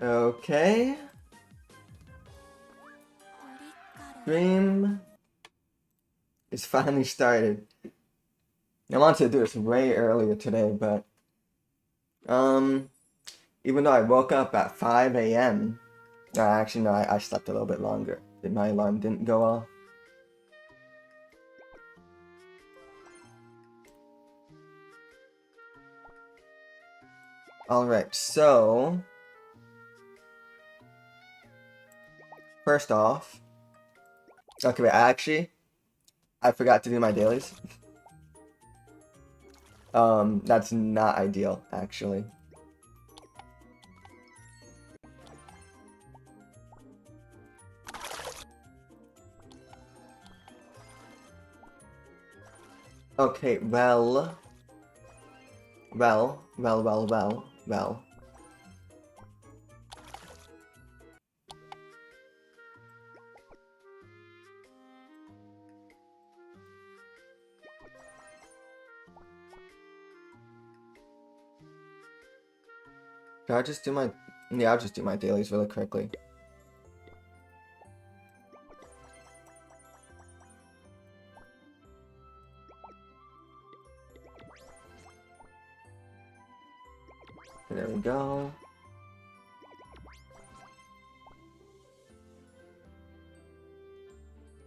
Okay. Stream is finally started. I wanted to do this way earlier today, but even though I woke up at 5 a.m. Actually, no, I slept a little bit longer. My alarm didn't go off. Alright, so first off, okay, wait, I forgot to do my dailies. That's not ideal, actually. Okay, well. Can I just do my... Yeah, I'll just do my dailies really quickly. There we go.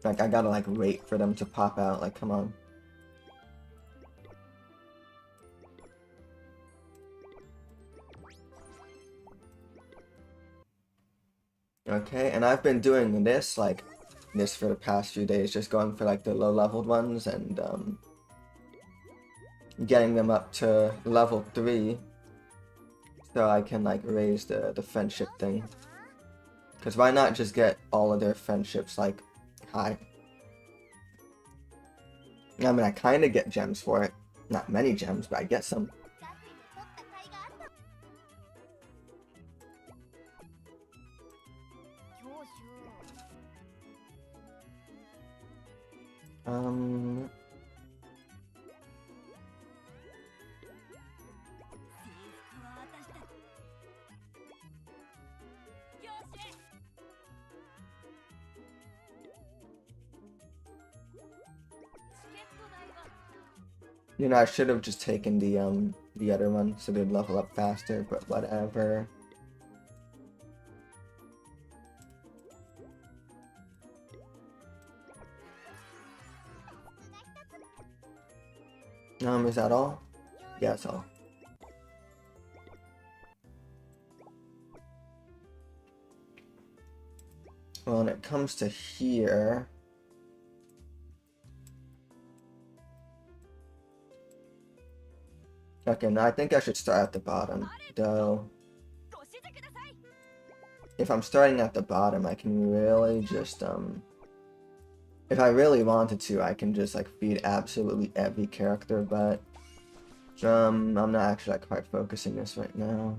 Like, I gotta, like, wait for them to pop out. Like, come on. Okay, and I've been doing this, like, this for the past few days, just going for, like, the low-leveled ones and, getting them up to level 3 so I can, like, raise the friendship thing. Because why not just get all of their friendships, like, high? I mean, I kind of get gems for it. Not many gems, but I get some. You know, I should have just taken the other one so they'd level up faster, but whatever. Is that all? Yeah, that's all. Well, when it comes to here... Okay, now I think I should start at the bottom, though. If I'm starting at the bottom, I can really just, if I really wanted to, I can just, like, feed absolutely every character, but, I'm not actually, like, quite focusing this right now.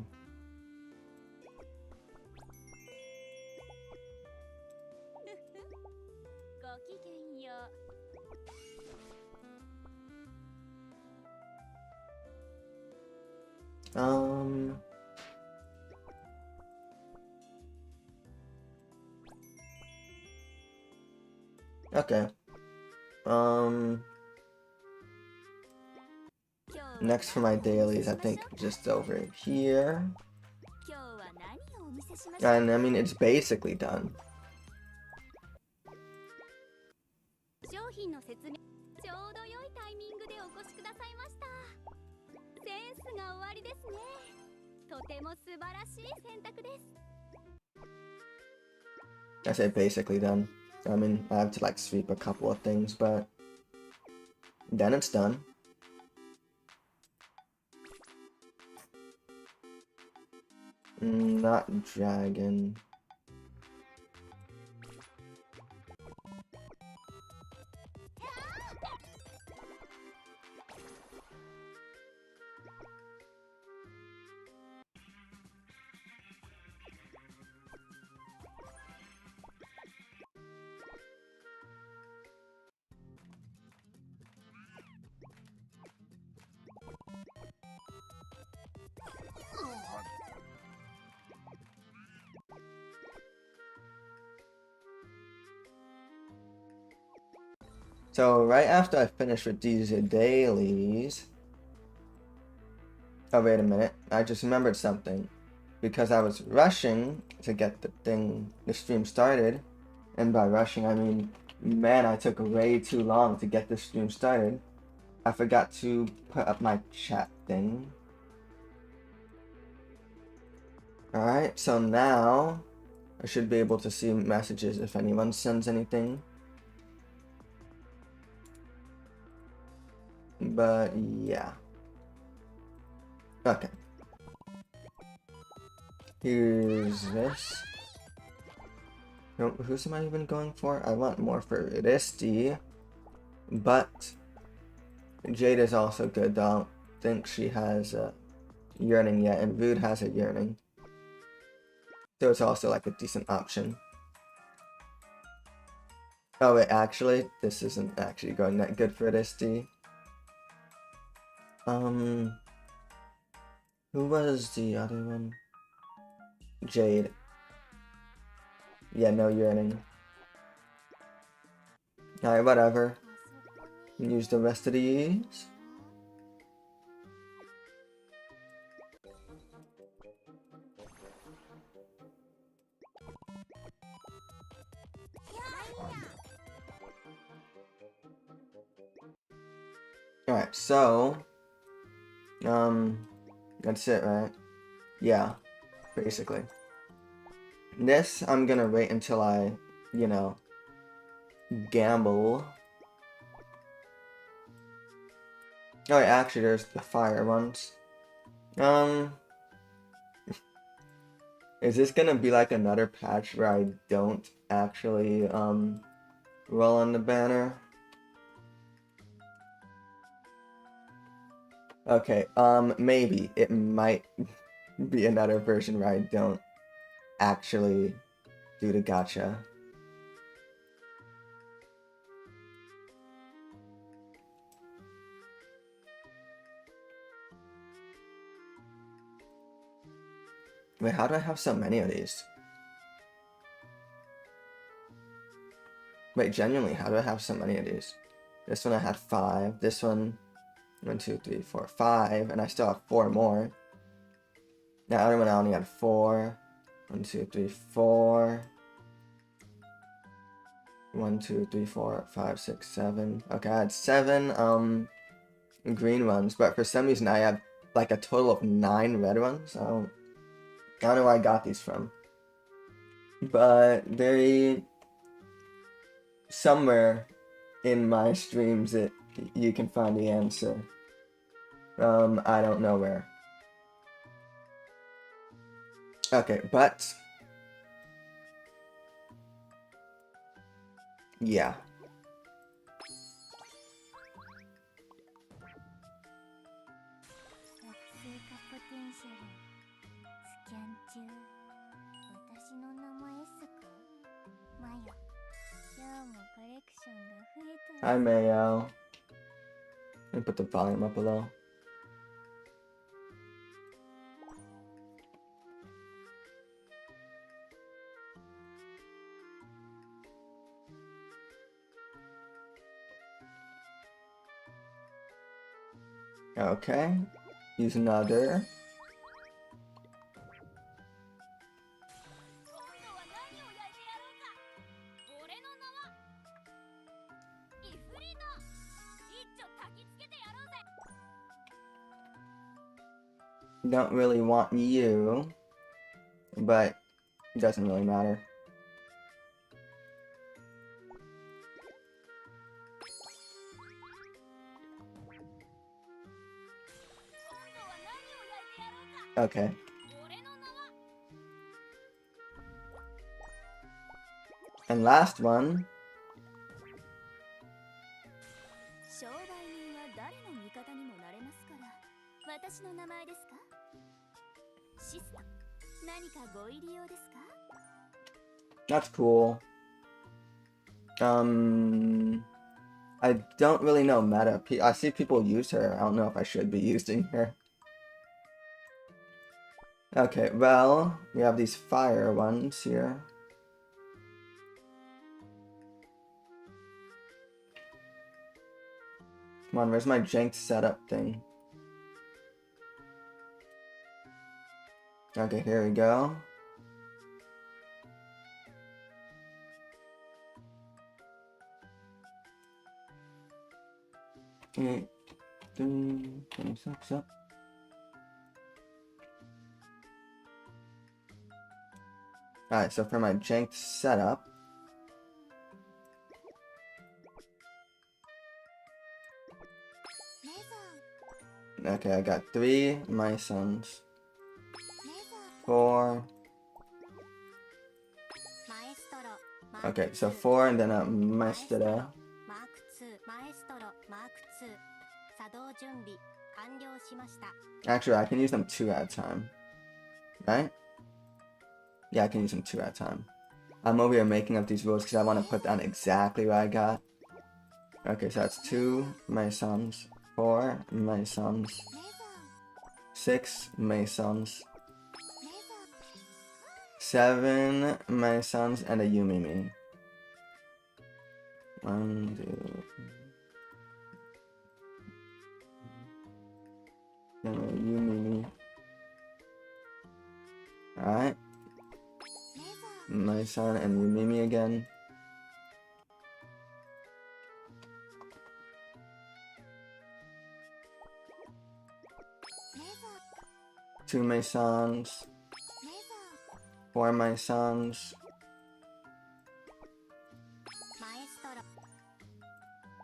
Okay. Next for my dailies, I think just over here. And I mean, it's basically done. I say basically done. I mean, I have to like sweep a couple of things, but then it's done. Not dragon. So right after I finish with these dailies... Oh, wait a minute. I just remembered something. Because I was rushing to get the stream started. And by rushing, I mean, man, I took way too long to get this stream started. I forgot to put up my chat thing. Alright, so now I should be able to see messages if anyone sends anything. But yeah. Okay. Here's this. Who's am I even going for? I want more for Risty. But Jade is also good. Don't think she has a yearning yet. And Rude has a yearning. So it's also like a decent option. Oh wait, actually, this isn't actually going that good for Risty. Who was the other one? Jade. Yeah, no yearning. Alright, whatever. Use the rest of these. Alright, so... that's it, right? Yeah, basically. This, I'm gonna wait until I, you know, gamble. Oh, wait, actually, there's the fire ones. Is this gonna be like another patch where I don't actually, roll on the banner? Okay, maybe. It might be another version where I don't actually do the gacha. Wait, how do I have so many of these? Wait, genuinely, how do I have so many of these? This one I had 5, this one, 1, 2, 3, 4, 5, and I still have 4 more. The other one I only had 4. 1, 2, 3, 4. 1, 2, 3, 4, 5, 6, 7. Okay, I had 7 green ones, but for some reason I have like a total of 9 red ones. I don't know where I got these from. But they... somewhere in my streams you can find the answer. I don't know where. Okay, but... yeah. Hi, Mayo. Let me put the volume up a little. Okay. Use another. Don't really want you, but it doesn't really matter. Okay. And last one. That's cool. I don't really know meta. I see people use her. I don't know if I should be using her. Okay, well, we have these fire ones here. Come on, where's my janked setup thing? Okay, here we go. Eight, 3, 26 up. Alright, so for my janked setup, okay, I got 3 my sons, 4. Okay, so 4 and then a maestro. Actually, I can use them 2 at a time, right? Yeah, I can use them 2 at a time. I'm over here making up these rules because I want to put down exactly what I got. Okay, so that's 2 my sons, 4 my sons, 6 my sons, 7 my sons, and a Yumimi. 1, 2, 3. And a Yumimi. Alright. My son and Yumimi again. Two my sons. 4 my sons.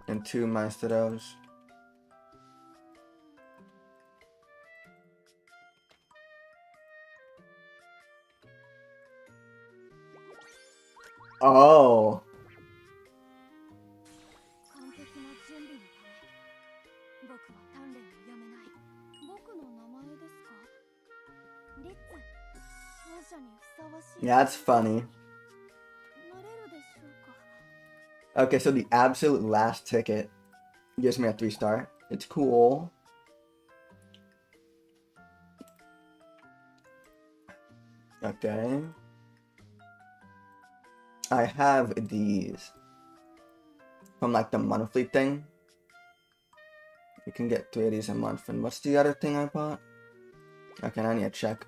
And 2 maestros. Oh. Yeah, that's funny. Okay, so the absolute last ticket gives me a 3-star. It's cool. Okay. I have these from like the monthly thing. You can get 3 of these a month. And what's the other thing I bought? Okay, I need to check.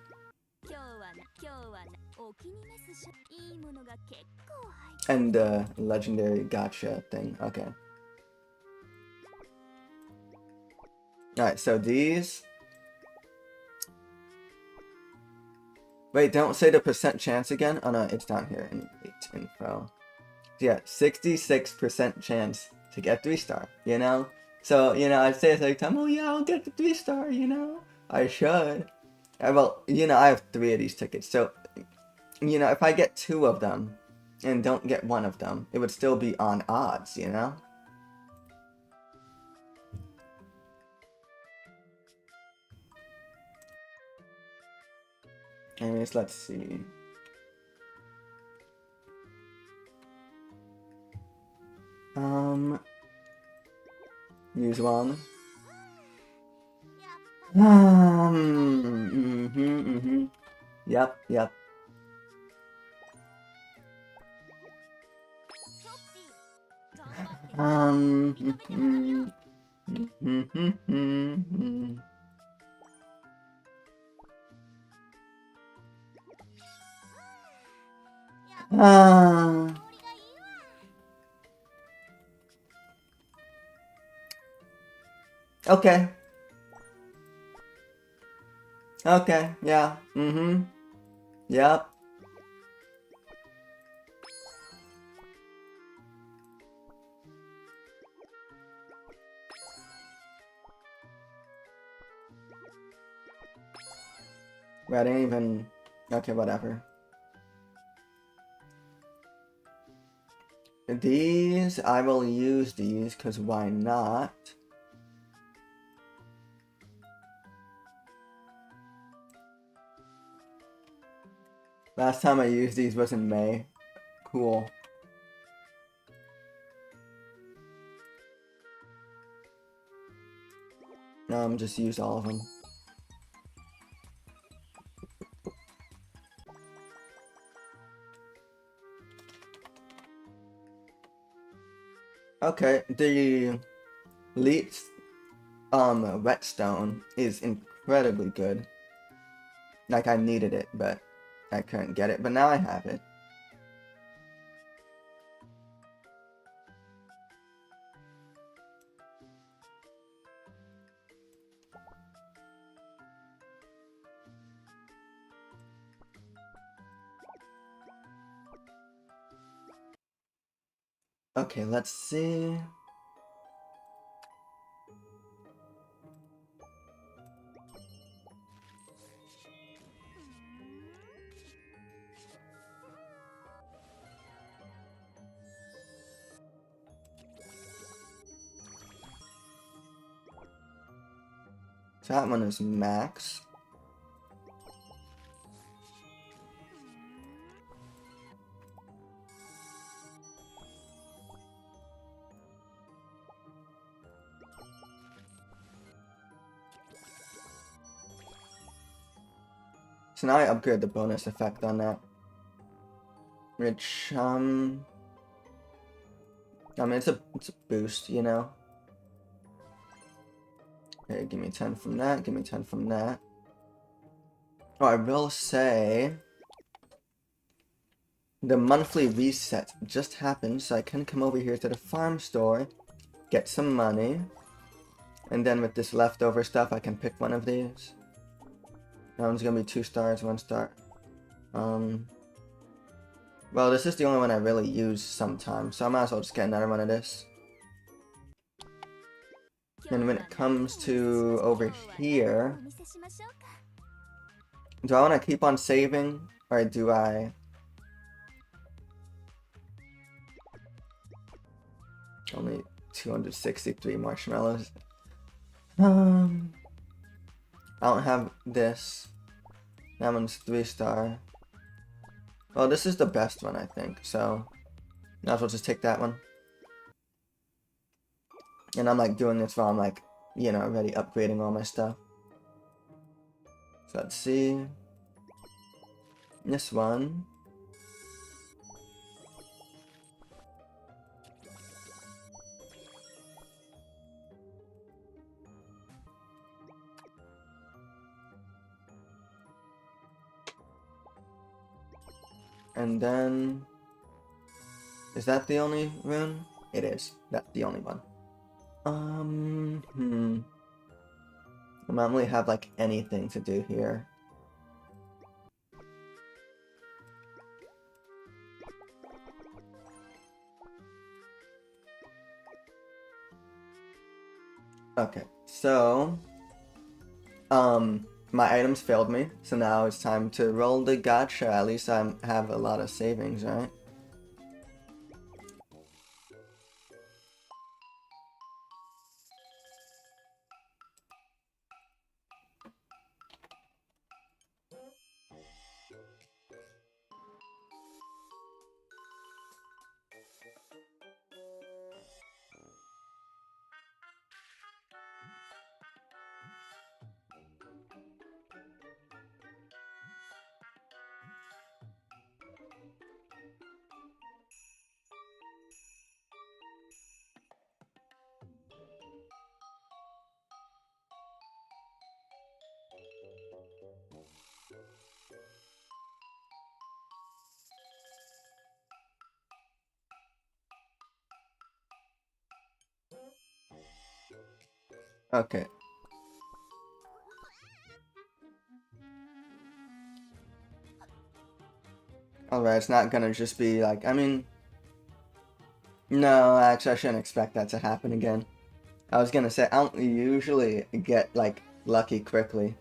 And the legendary gacha thing. Okay. Alright, so these. Wait, don't say the percent chance again. Oh no, it's down here in info. Yeah, 66% chance to get 3-star, you know? So, you know, I'd say it's like, oh yeah, I'll get the 3-star, you know? I should. Well, you know, I have 3 of these tickets, so, you know, if I get 2 of them and don't get 1 of them, it would still be on odds, you know? Anyways, let's see. Use one. Yep. Okay. Okay, yeah. Yep. I didn't even... Okay, whatever. These, I will use these, because why not? Last time I used these was in May. Cool. Just use all of them. Okay, Leet's whetstone is incredibly good. Like, I needed it, but I couldn't get it, but now I have it. Okay, let's see. So that one is max. So now I upgrade the bonus effect on that. Which, I mean, it's a boost, you know? Okay, give me 10 from that, give me 10 from that. Oh, I will say, the monthly reset just happened, so I can come over here to the farm store, get some money, and then with this leftover stuff, I can pick one of these. That one's gonna be 2 stars, 1 star. Well, this is the only one I really use sometimes, so I might as well just get another one of this. And when it comes to over here, do I want to keep on saving, or do I... Only 263 marshmallows. I don't have this. That one's 3 star. Well, this is the best one, I think, so might as well just take that one. And I'm like doing this while I'm like, you know, already upgrading all my stuff. So let's see. This one. And then... Is that the only rune? It is. That's the only one. I don't really have like anything to do here. Okay, so my items failed me, so now it's time to roll the gacha. At least I have a lot of savings, right? Okay. Alright, it's not gonna just be like, I mean... No, actually I shouldn't expect that to happen again. I was gonna say, I don't usually get, like, lucky quickly.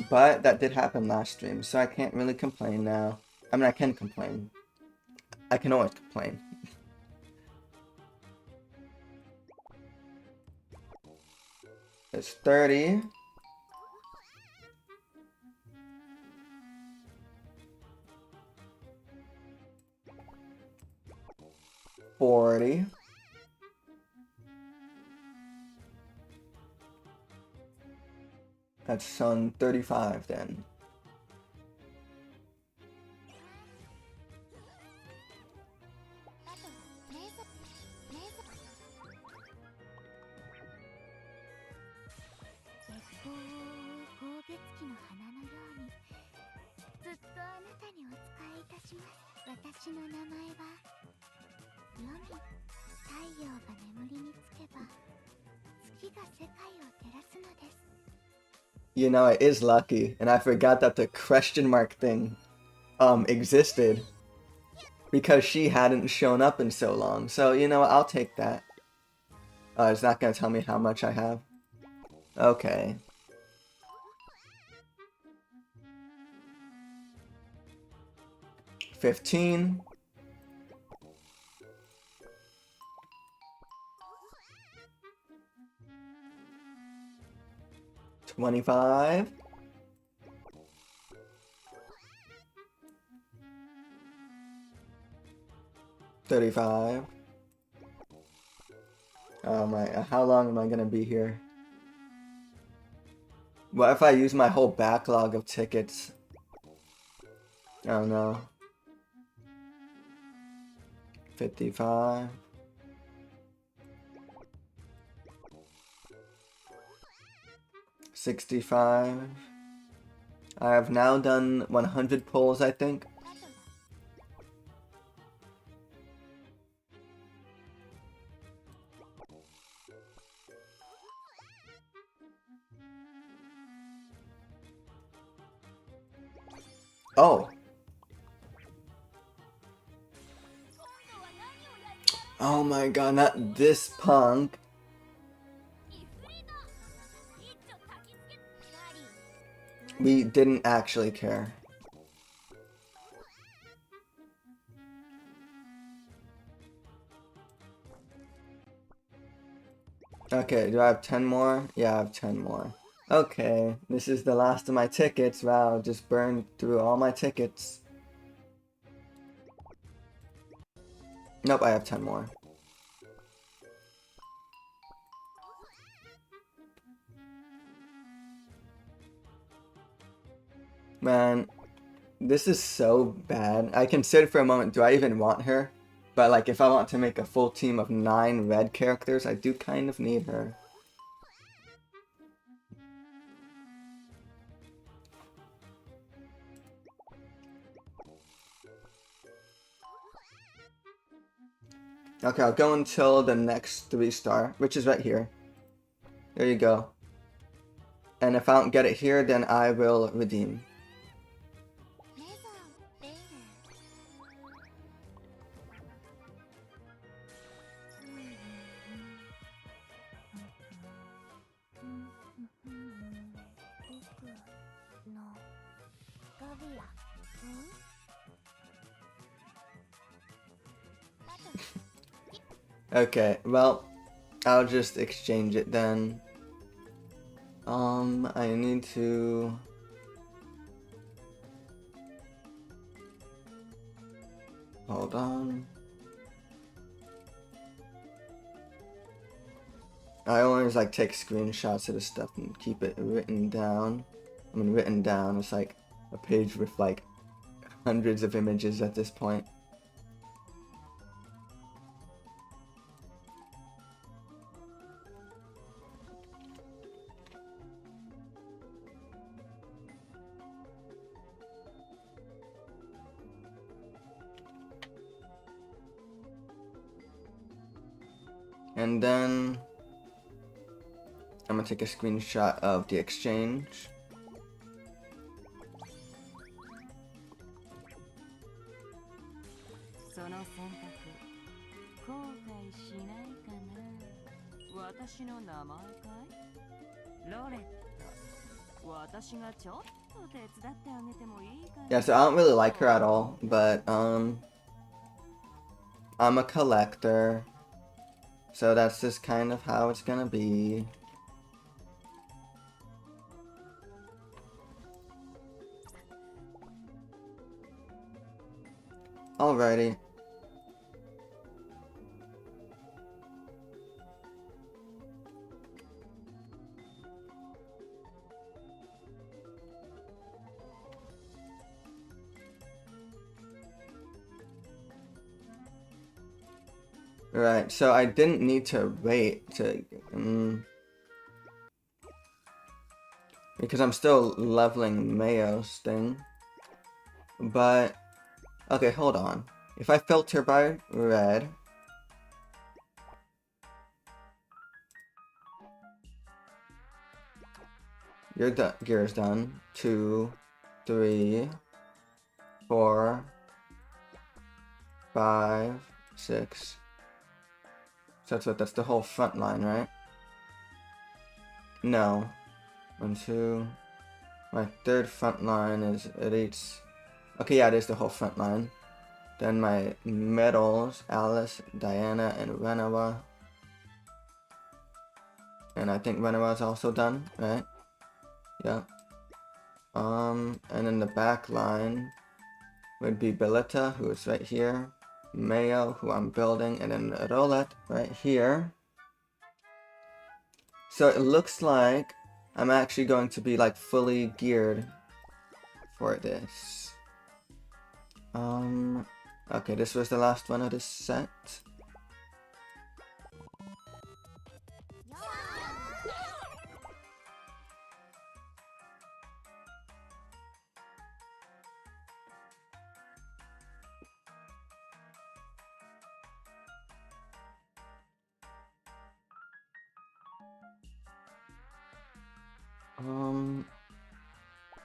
But that did happen last stream, so I can't really complain now. I mean, I can complain. I can always complain. It's 30. $40. That's on 35 then. You know, it is lucky, and I forgot that the question mark thing existed because she hadn't shown up in so long. So, you know what, I'll take that. It's not gonna tell me how much I have. Okay. $15. 25. 35. Oh my, how long am I gonna be here? What if I use my whole backlog of tickets? Oh no. 55. 65. I have now done 100 pulls, I think. Oh. Oh my god, not this punk. We didn't actually care. Okay, do I have 10 more? Yeah, I have 10 more. Okay, this is the last of my tickets. Wow, just burned through all my tickets. Nope, I have 10 more. Man, this is so bad. I considered for a moment, do I even want her? But like, if I want to make a full team of 9 red characters, I do kind of need her. Okay, I'll go until the next 3-star, which is right here. There you go. And if I don't get it here, then I will redeem. Okay, well, I'll just exchange it then. I need to... Hold on. I always like take screenshots of this stuff and keep it written down. I mean, written down, it's like a page with like hundreds of images at this point. And then I'm gonna take a screenshot of the exchange. Yeah, so I don't really like her at all, but I'm a collector. So that's just kind of how it's gonna be. Alrighty. Right, so I didn't need to wait to... because I'm still leveling Mayo's thing. But... okay, hold on. If I filter by red, your gear's done. 2, 3, 4, 5, 6. So that's the whole front line, right? No. 1, 2. My third front line is Elite's. Okay, yeah, it is the whole front line. Then my middles, Alice, Diana, and Renawa. And I think Renawa is also done, right? Yeah. And then the back line would be Belletta, who is right here. Mayo, who I'm building, and then Rollet right here. So it looks like I'm actually going to be like fully geared for this. Okay, this was the last one of this set.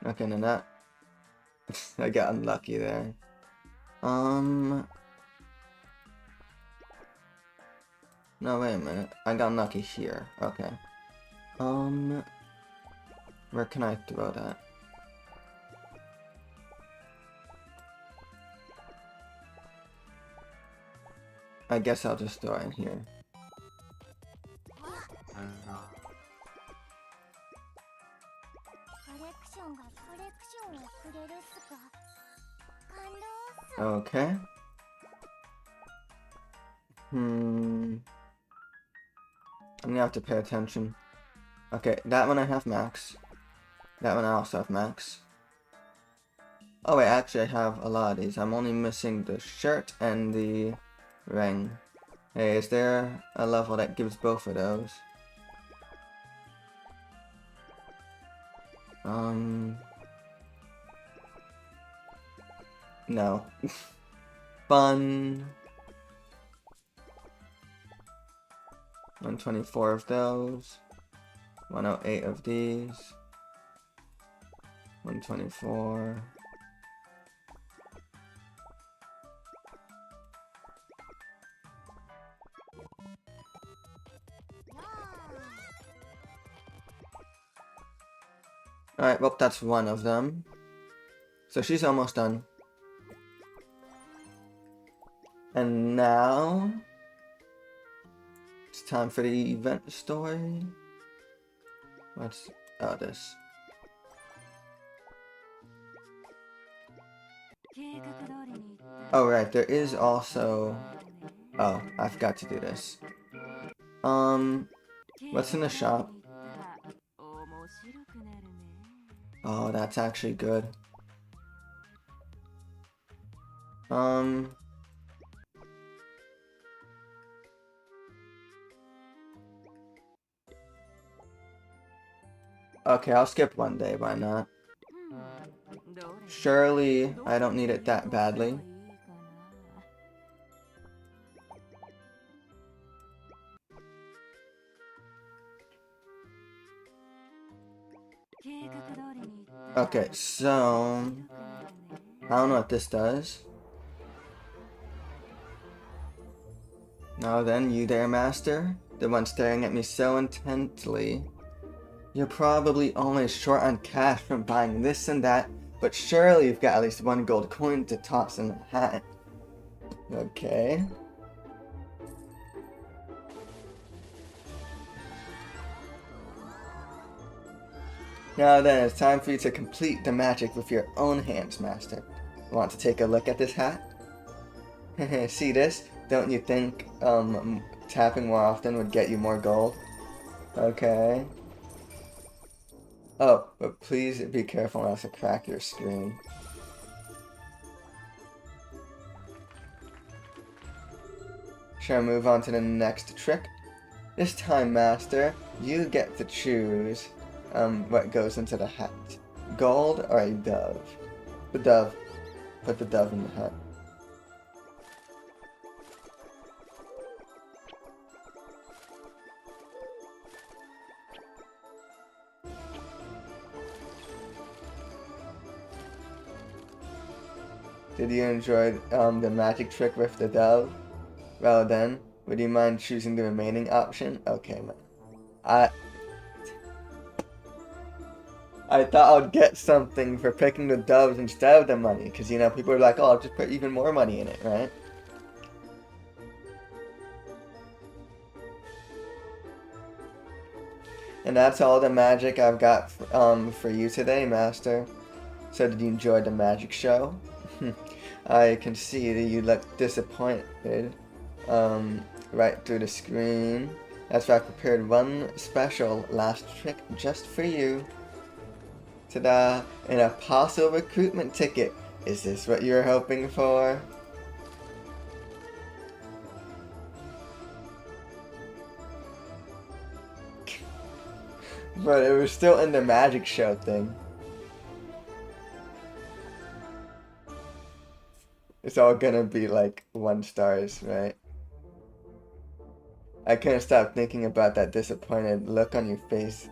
Okay, then that I got unlucky there. No, wait a minute. I got unlucky here. Okay. Where can I throw that? I guess I'll just throw it in here. Okay. I'm gonna have to pay attention. Okay, that one I have max. That one I also have max. Oh wait, actually I have a lot of these. I'm only missing the shirt and the ring. Hey, is there a level that gives both of those? No. Fun. 124 of those. 108 of these. 124. Alright, well, that's one of them. So she's almost done. And now it's time for the event story. What's this? Oh right, there is also. Oh, I forgot to do this. What's in the shop? Oh, that's actually good. Okay, I'll skip one day, why not? Surely I don't need it that badly. Okay, so I don't know what this does. Now then, you there, Master? The one staring at me so intently. You're probably always short on cash from buying this and that, but surely you've got at least one gold coin to toss in the hat. Okay. Now then, it's time for you to complete the magic with your own hands, Master. Want to take a look at this hat? See this? Don't you think tapping more often would get you more gold? Okay. Oh, but please be careful not to crack your screen. Shall I move on to the next trick? This time, Master, you get to choose what goes into the hat. Gold or a dove? The dove. Put the dove in the hat. Did you enjoy the magic trick with the dove? Well then, would you mind choosing the remaining option? Okay, man. I thought I'd get something for picking the doves instead of the money, because, you know, people are like, oh, I'll just put even more money in it, right? And that's all the magic I've got for you today, Master. So did you enjoy the magic show? I can see that you look disappointed right through the screen. That's why I prepared one special last trick just for you. Ta-da! An apostle recruitment ticket. Is this what you were hoping for? But it was still in the magic show thing. It's all gonna be like 1 stars, right? I couldn't stop thinking about that disappointed look on your face.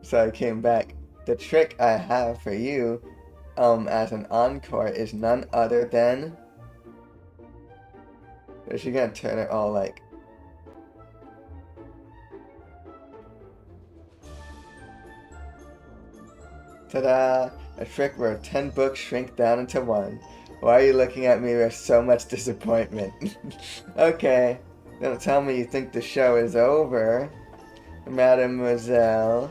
So I came back. The trick I have for you, as an encore is none other than... Is she gonna turn it all like... Ta-da! A trick where 10 books shrink down into 1. Why are you looking at me with so much disappointment? Okay, don't tell me you think the show is over, Mademoiselle.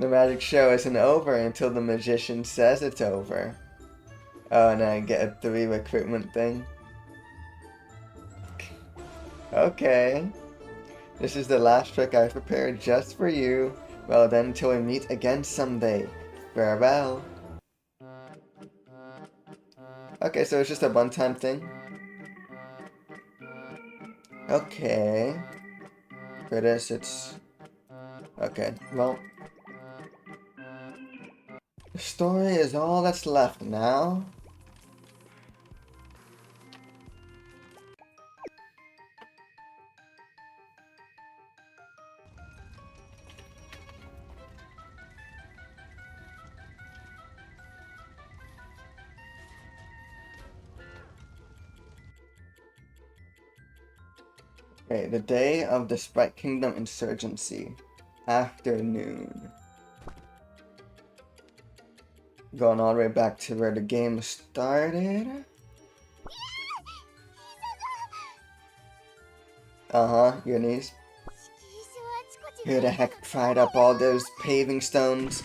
The magic show isn't over until the magician says it's over. Oh, and I get a 3 recruitment thing. Okay. This is the last trick I've prepared just for you. Well then, until we meet again someday. Farewell. Okay, so it's just a one-time thing. Okay. For this, it's... Okay, well... The story is all that's left now. Okay, the day of the Sprite Kingdom insurgency. Afternoon. Going all the way back to where the game started. Your knees. Who the heck pried up all those paving stones?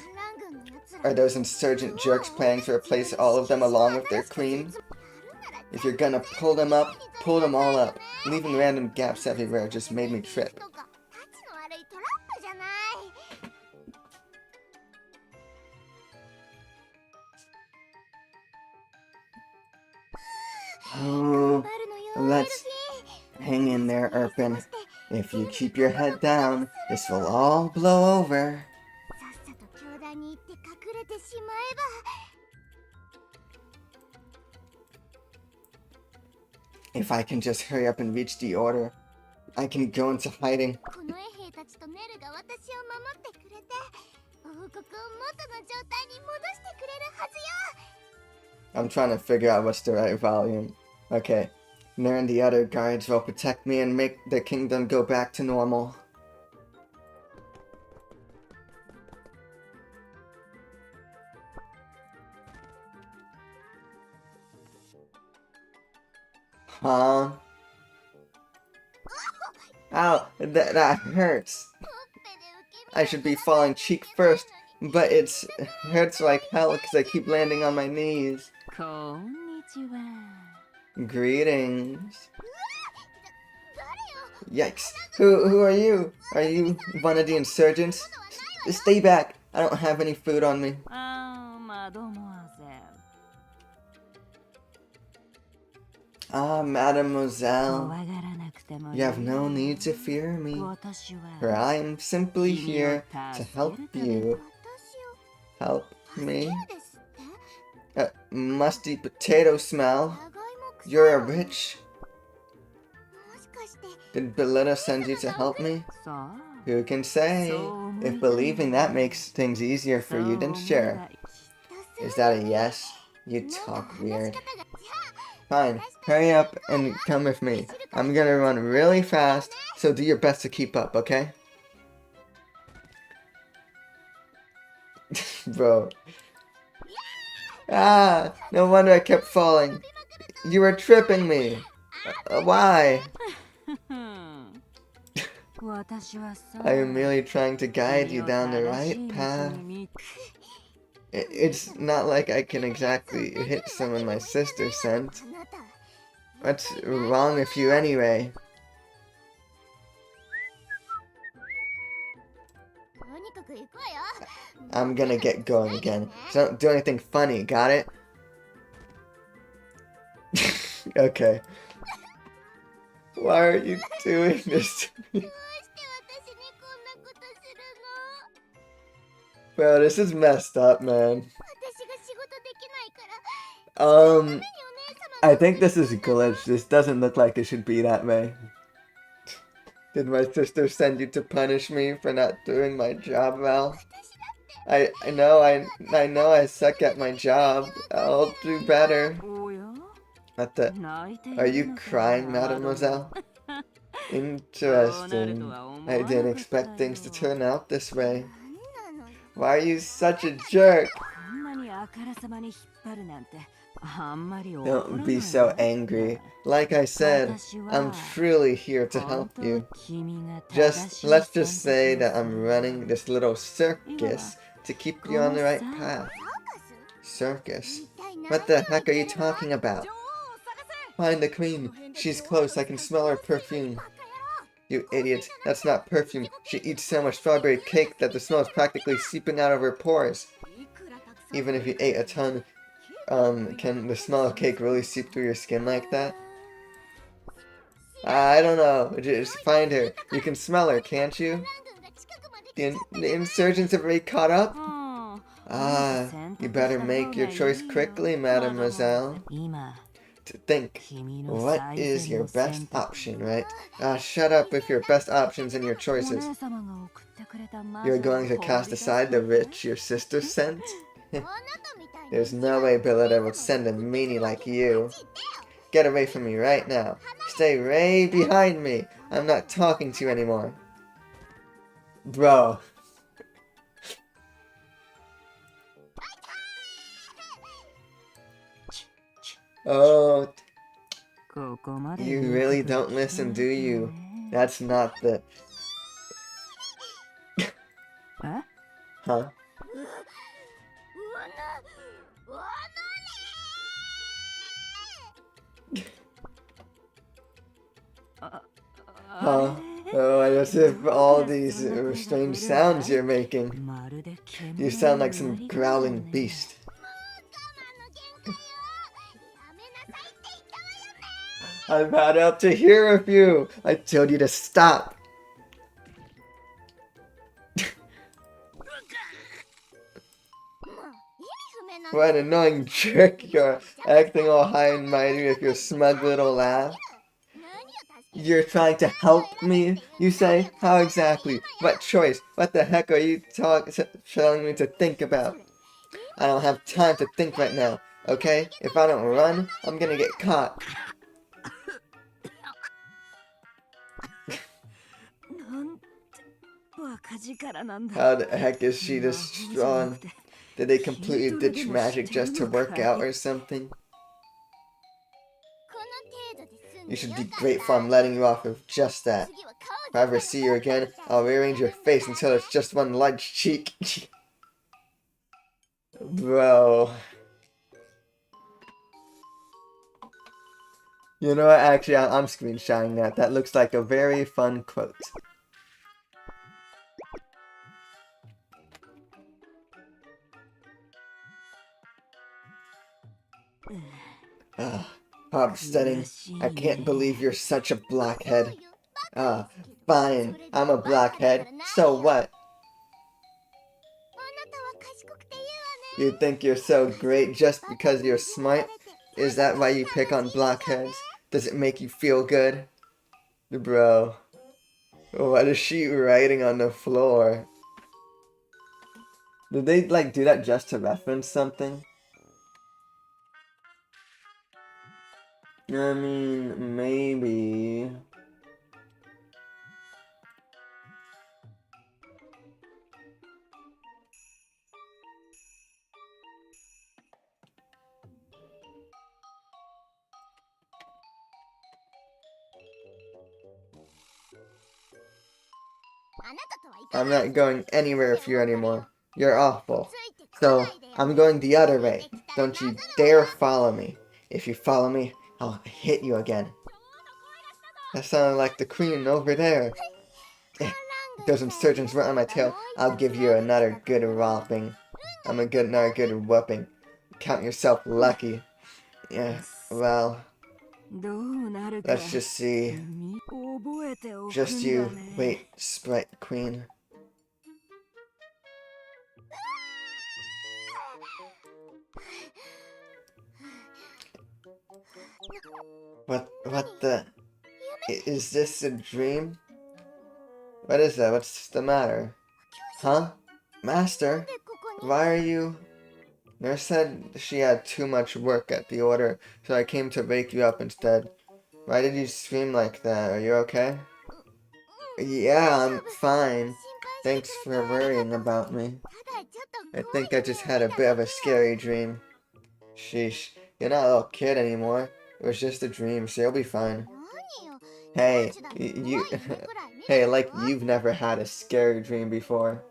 Are those insurgent jerks planning to replace all of them along with their queen? If you're gonna pull them up, pull them all up. Leaving random gaps everywhere just made me trip. Oh, let's hang in there, Erpin. If you keep your head down, this will all blow over. If I can just hurry up and reach the order, I can go into hiding. I'm trying to figure out what's the right volume. Okay. Nair and the other guards will protect me and make the kingdom go back to normal. Huh? Ow, that hurts. I should be falling cheek first, but it hurts like hell because I keep landing on my knees. Greetings. Yikes. Who are you? Are you one of the insurgents? Stay back. I don't have any food on me. Ah, mademoiselle. You have no need to fear me, for I am simply here to help you. Help me? Musty potato smell. You're a witch. Did Belita send you to help me? Who can say? If believing that makes things easier for you, then sure. Is that a yes? You talk weird. Fine, hurry up and come with me. I'm gonna run really fast, so do your best to keep up, okay? Bro. Ah, no wonder I kept falling. You were tripping me. Why? I am merely trying to guide you down the right path. It's not like I can exactly hit someone my sister sent. What's wrong with you anyway? I'm gonna get going again. So don't do anything funny, got it? Okay. Why are you doing this to me? Bro, this is messed up, man. I think this is a glitch. This doesn't look like it should be that way. Did my sister send you to punish me for not doing my job well? I know I suck at my job. I'll do better. What the? Are you crying, mademoiselle? Interesting. I didn't expect things to turn out this way. Why are you such a jerk? Don't be so angry. Like I said, I'm truly here to help you. Let's just say that I'm running this little circus to keep you on the right path. Circus? What the heck are you talking about? Find the queen. She's close. I can smell her perfume. You idiot. That's not perfume. She eats so much strawberry cake that the smell is practically seeping out of her pores. Even if you ate a ton, can the smell of cake really seep through your skin like that? I don't know. Just find her. You can smell her, can't you? The insurgents have already caught up? You better make your choice quickly, mademoiselle. To think, what is your best option, right? Shut up with your best options and your choices. You're going to cast aside the rich your sister sent? There's no way Billetta would send a meanie like you. Get away from me right now. Stay right behind me. I'm not talking to you anymore. Bro. Oh. You really don't listen, do you? That's not the... Huh? Huh? Oh, as if all these strange sounds you're making. You sound like some growling beast. I've had up to here with you. I told you to stop. What an annoying jerk. You're acting all high and mighty with your smug little laugh. You're trying to help me, you say? How exactly? What choice? What the heck are you telling me to think about? I don't have time to think right now, okay? If I don't run, I'm gonna get caught. How the heck is she this strong? Did they completely ditch magic just to work out or something? You should be grateful I'm letting you off with just that. If I ever see you again, I'll rearrange your face until it's just one large cheek. Bro. You know what, actually, I'm screenshotting that. That looks like a very fun quote. Upsetting. I can't believe you're such a blockhead. Fine. I'm a blockhead. So what? You think you're so great just because you're smart? Is that why you pick on blockheads? Does it make you feel good? Bro. What is she writing on the floor? Did they, like, do that just to reference something? I mean, maybe. I'm not going anywhere with you anymore. You're awful. So, I'm going the other way. Don't you dare follow me. If you follow me, I'll hit you again. That sounded like the queen over there. Those insurgents were on my tail. I'll give you another good whopping. Another good whooping. Count yourself lucky. Yeah, well, let's just see. Just you wait, Sprite Queen. What the? Is this a dream? What is that? What's the matter? Huh? Master? Why are you... Nurse said she had too much work at the order, so I came to wake you up instead. Why did you scream like that? Are you okay? Yeah, I'm fine. Thanks for worrying about me. I think I just had a bit of a scary dream. Sheesh, you're not a little kid anymore. It was just a dream, so you'll be fine. Hey, you... Hey, like you've never had a scary dream before.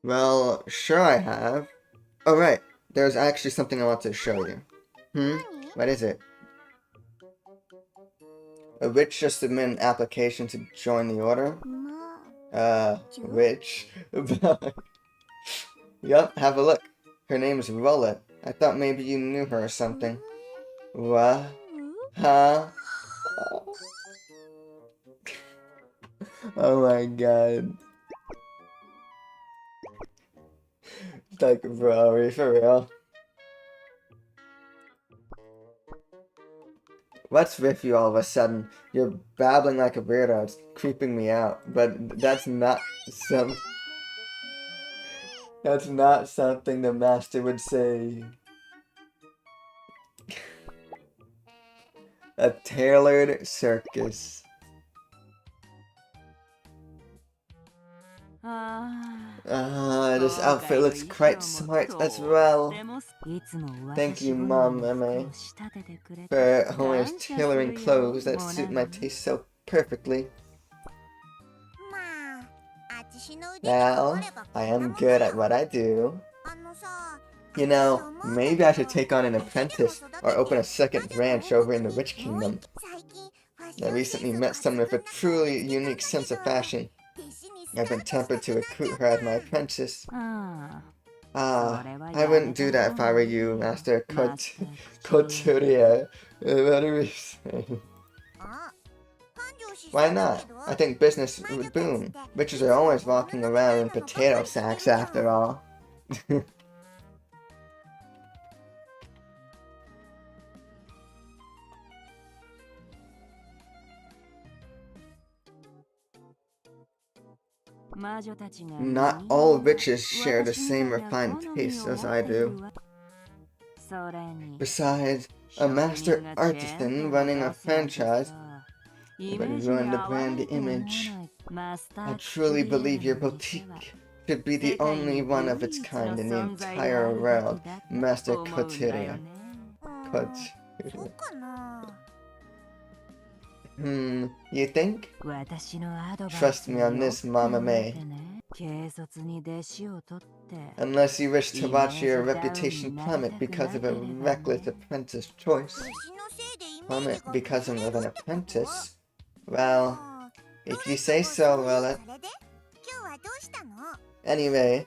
Well, sure I have. Oh right, there's actually something I want to show you. What is it? A witch just submitted an application to join the order? Witch? Yup, have a look. Her name is Rollet. I thought maybe you knew her or something. What? Huh? Oh my god. Like, bro, are you for real? What's with you all of a sudden? You're babbling like a weirdo. It's creeping me out. But that's not that's not something the master would say. A tailored circus. This outfit looks quite smart as well. Thank you, Mom, for always tailoring clothes that suit my taste so perfectly. Well, I am good at what I do. You know, maybe I should take on an apprentice or open a second branch over in the Witch Kingdom. I recently met someone with a truly unique sense of fashion. I've been tempted to recruit her as my apprentice. I wouldn't do that if I were you, Master Couturier. What are we saying? Why not? I think business would boom. Witches are always walking around in potato sacks after all. Not all witches share the same refined taste as I do. Besides, a master artisan running a franchise would ruin the brand image. I truly believe your boutique should be the only one of its kind in the entire world, Master Couturier. You think? Trust me on this, Mama May. Unless you wish to watch your reputation plummet because of a reckless apprentice choice. Plummet because of an apprentice? Well, if you say so, Rollet. Anyway,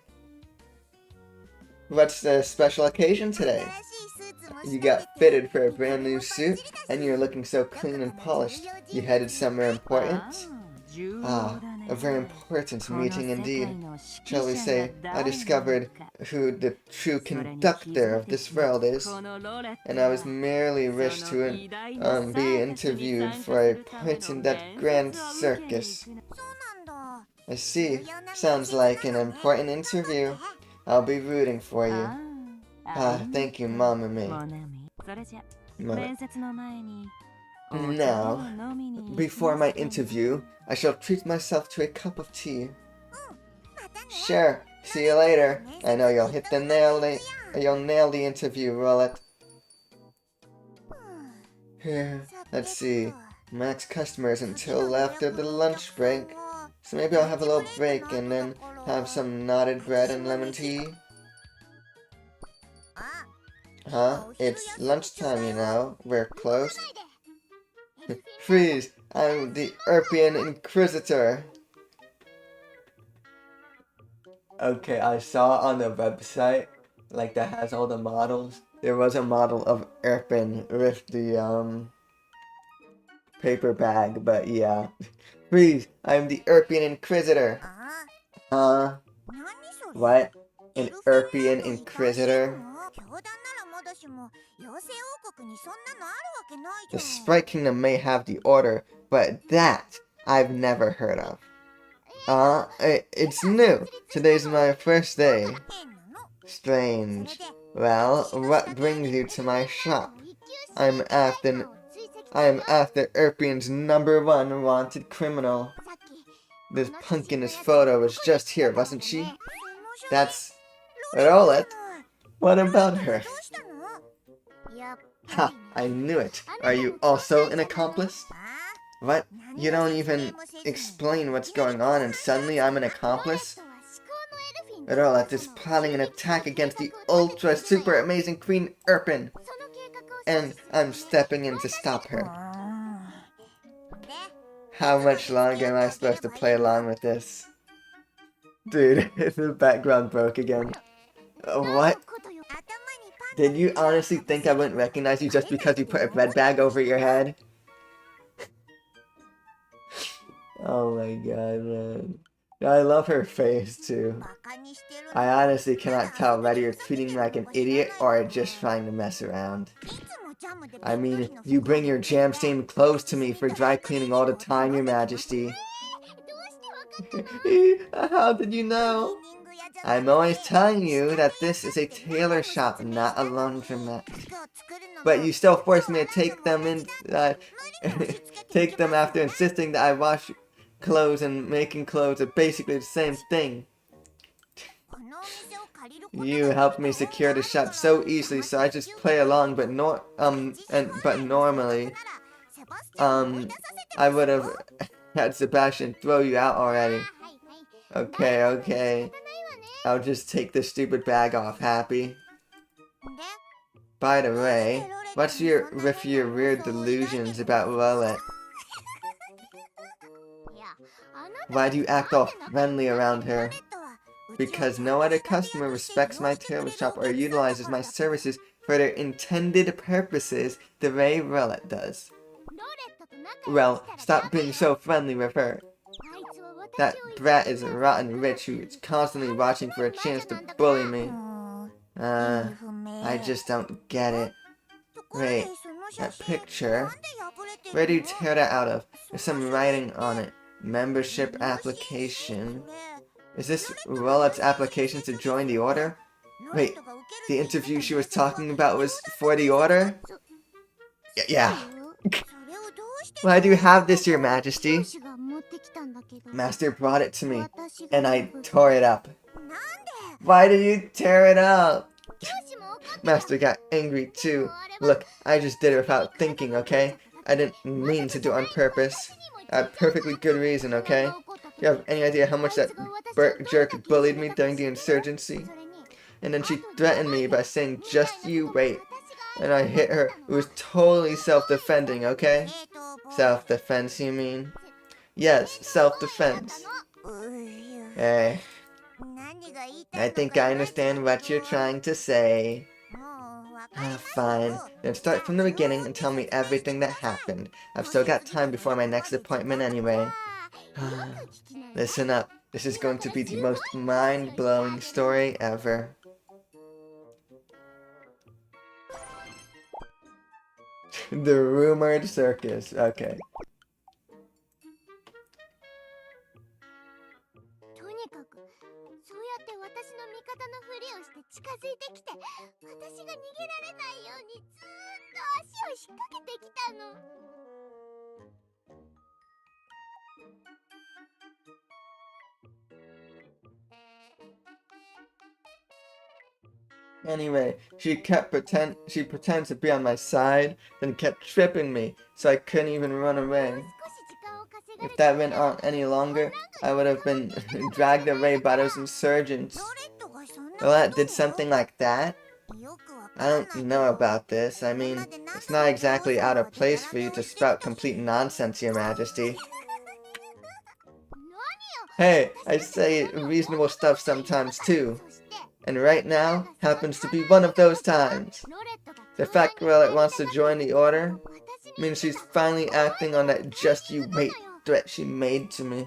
what's the special occasion today? You got fitted for a brand new suit, and you're looking so clean and polished. You headed somewhere important? Ah, a very important meeting indeed. Shall we say, I discovered who the true conductor of this world is, and I was merely wished to be interviewed for a part in that grand circus. I see. Sounds like an important interview. I'll be rooting for you. Thank you, Mama May. Now, before my interview, I shall treat myself to a cup of tea. Sure, see you later. I know you'll you'll nail the interview, Rollet. Let's see. My next customer is until after the lunch break. So maybe I'll have a little break and then have some knotted bread and lemon tea. Huh? It's lunchtime, you know. We're closed. Freeze! I'm the Erpian Inquisitor! Okay, I saw on the website, like, that has all the models. There was a model of Erpin with the, paper bag, but yeah. Freeze! I'm the Erpian Inquisitor! Huh? What? An Erpian Inquisitor? The Sprite Kingdom may have the order, but that I've never heard of. It's new. Today's my first day. Strange. Well, what brings you to my shop? I am after Erpian's #1 wanted criminal. This punk in his photo was just here, wasn't she? That's Rollet. What about her? Ha! I knew it. Are you also an accomplice? What? You don't even explain what's going on and suddenly I'm an accomplice? Rollet is planning an attack against the ultra super amazing Queen Erpin. And I'm stepping in to stop her. How much longer am I supposed to play along with this? Dude, the background broke again. What? Did you honestly think I wouldn't recognize you just because you put a bread bag over your head? Oh my god, man. I love her face, too. I honestly cannot tell whether you're treating me like an idiot or just trying to mess around. I mean, you bring your jam-stained clothes to me for dry cleaning all the time, Your Majesty. How did you know? I'm always telling you that this is a tailor shop, not a laundromat. But you still force me to take them take them after insisting that I wash clothes and making clothes are basically the same thing. You helped me secure the shop so easily, so I just play along. But normally, I would have had Sebastian throw you out already. Okay. I'll just take this stupid bag off, happy? By the way, what's with your weird delusions about Rollet? Why do you act all friendly around her? Because no other customer respects my tailor shop or utilizes my services for their intended purposes the way Rollet does. Well, stop being so friendly with her. That brat is rotten rich who is constantly watching for a chance to bully me. I just don't get it. Wait, that picture? Where do you tear that out of? There's some writing on it. Membership application. Is this Rollet's application to join the order? Wait, the interview she was talking about was for the order? Yeah. Why do you have this, Your Majesty? Master brought it to me, and I tore it up. Why did you tear it up? Master got angry too. Look, I just did it without thinking, okay? I didn't mean to do it on purpose. I had perfectly good reason, okay? You have any idea how much that jerk bullied me during the insurgency? And then she threatened me by saying, just you wait. And I hit her. It was totally self-defending, okay? Self-defense, you mean? Yes, self-defense. Hey. I think I understand what you're trying to say. Fine. Then start from the beginning and tell me everything that happened. I've still got time before my next appointment anyway. Listen up. This is going to be the most mind-blowing story ever. The rumored circus. Okay. Anyway, she pretends to be on my side, then kept tripping me, so I couldn't even run away. If that went on any longer, I would have been dragged away by those insurgents. Rollet did something like that? I don't know about this. I mean, it's not exactly out of place for you to spout complete nonsense, Your Majesty. Hey, I say reasonable stuff sometimes too. And right now happens to be one of those times. The fact Rollet wants to join the order means she's finally acting on that just you wait threat she made to me.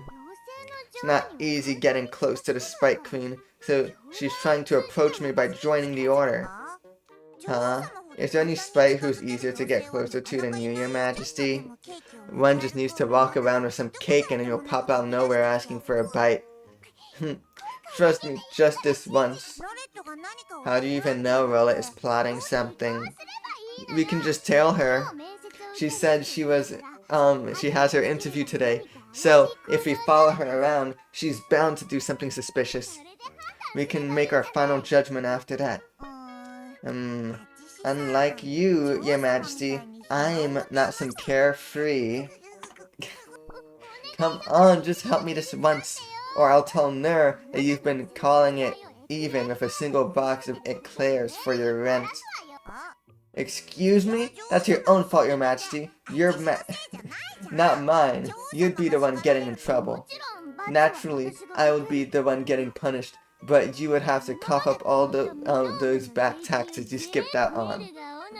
It's not easy getting close to the Sprite Queen, so she's trying to approach me by joining the order. Huh? Is there any sprite who's easier to get closer to than you, Your Majesty? One just needs to walk around with some cake and you'll pop out of nowhere asking for a bite. Trust me, just this once. How do you even know Rollet is plotting something? We can just tell her. She said she has her interview today, so if we follow her around, she's bound to do something suspicious. We can make our final judgment after that. Unlike you, Your Majesty, I'm not some carefree. Come on, just help me this once, or I'll tell Nur that you've been calling it even with a single box of eclairs for your rent. Excuse me? That's your own fault, Your Majesty. Not mine. You'd be the one getting in trouble. Naturally, I would be the one getting punished, but you would have to cough up all those back taxes you skipped out on.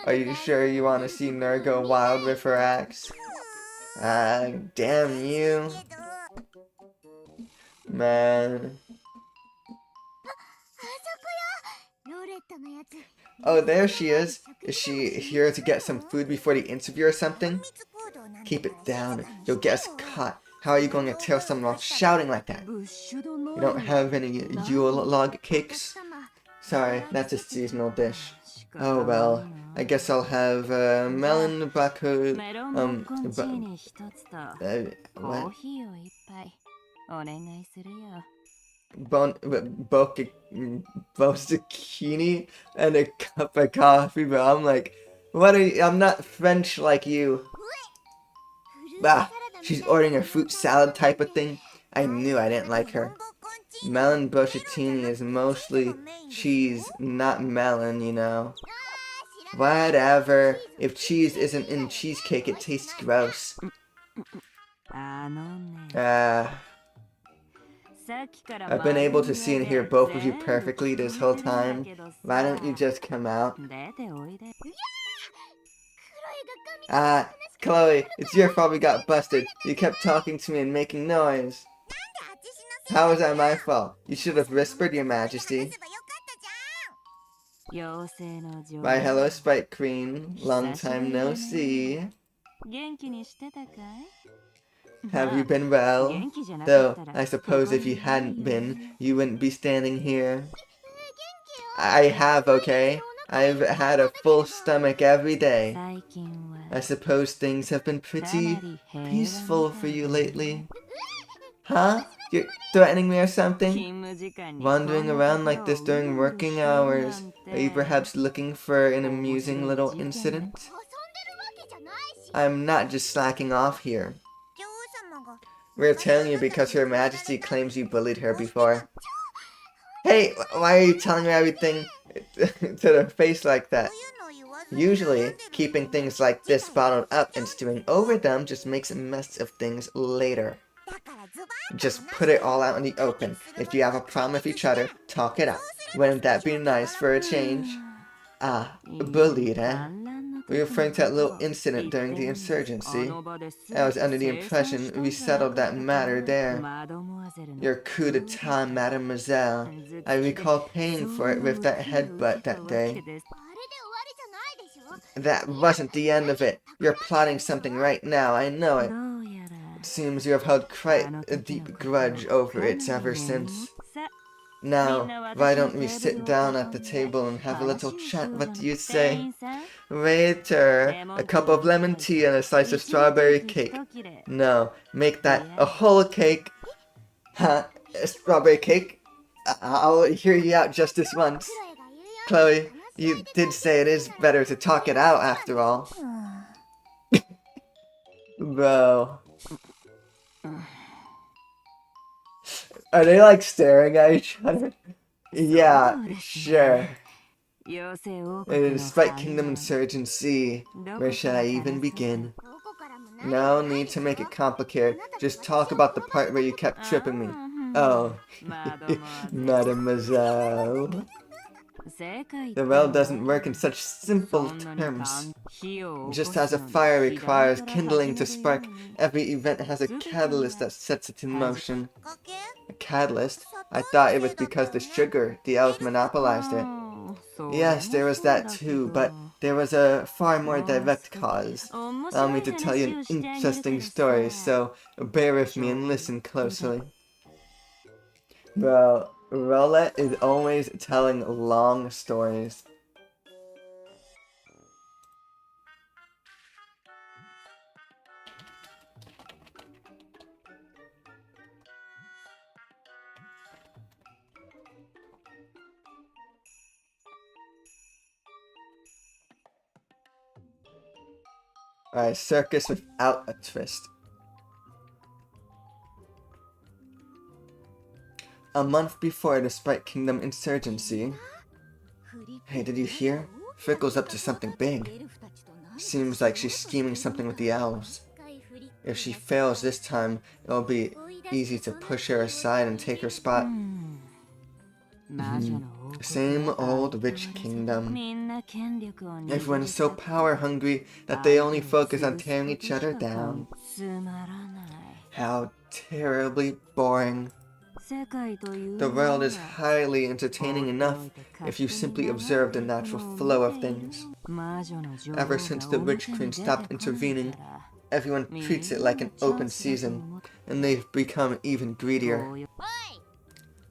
Are you sure you want to see Nur go wild with her axe? Damn you. Man. Oh, there she is. Is she here to get some food before the interview or something? Keep it down. You'll get us caught. How are you going to tell someone off shouting like that? You don't have any Yule log cakes? Sorry, that's a seasonal dish. Oh well, I guess I'll have melon baku, what? Zucchini and a cup of coffee, but I'm like, what are you? I'm not French like you. Bah, she's ordering a fruit salad type of thing. I knew I didn't like her. Melon bucatini is mostly cheese, not melon, you know. Whatever. If cheese isn't in cheesecake, it tastes gross. I've been able to see and hear both of you perfectly this whole time. Why don't you just come out? Chloe, it's your fault we got busted. You kept talking to me and making noise. How was that my fault? You should have whispered, Your Majesty. Why, hello, Sprite Queen. Long time no see. Have you been well? Though, I suppose if you hadn't been, you wouldn't be standing here. I have, okay? I've had a full stomach every day. I suppose things have been pretty peaceful for you lately. Huh? You're threatening me or something? Wandering around like this during working hours. Are you perhaps looking for an amusing little incident? I'm not just slacking off here. We're telling you because Her Majesty claims you bullied her before. Hey, why are you telling her everything to her face like that? Usually, keeping things like this bottled up and stewing over them just makes a mess of things later. Just put it all out in the open. If you have a problem with each other, talk it out. Wouldn't that be nice for a change? Ah, bullied, eh? We're referring to that little incident during the insurgency. I was under the impression we settled that matter there. Your coup d'etat, mademoiselle. I recall paying for it with that headbutt that day. That wasn't the end of it. You're plotting something right now, I know it. It seems you have held quite a deep grudge over it ever since. Now, why don't we sit down at the table and have a little chat? What do you say? Waiter, a cup of lemon tea and a slice of strawberry cake. No, make that a whole cake. Huh? A strawberry cake? I'll hear you out just this once. Chloe, you did say it is better to talk it out after all. Bro. Are they like staring at each other? Yeah, sure. Despite Kingdom Insurgency, where should I even begin? No need to make it complicated. Just talk about the part where you kept tripping me. Oh, mademoiselle. The well doesn't work in such simple terms. Just as a fire requires kindling to spark, every event has a catalyst that sets it in motion. A catalyst? I thought it was because the elves monopolized it. Yes, there was that too, but there was a far more direct cause. Allow me to tell you an interesting story, so bear with me and listen closely. Bro, Rollet is always telling long stories. Alright, circus without a twist. A month before the Sprite Kingdom insurgency. Hey, did you hear? Frickle's up to something big. Seems like she's scheming something with the elves. If she fails this time, it'll be easy to push her aside and take her spot. Same old rich kingdom. Everyone is so power hungry that they only focus on tearing each other down. How terribly boring. The world is highly entertaining enough if you simply observe the natural flow of things. Ever since the Witch Queen stopped intervening, everyone treats it like an open season, and they've become even greedier.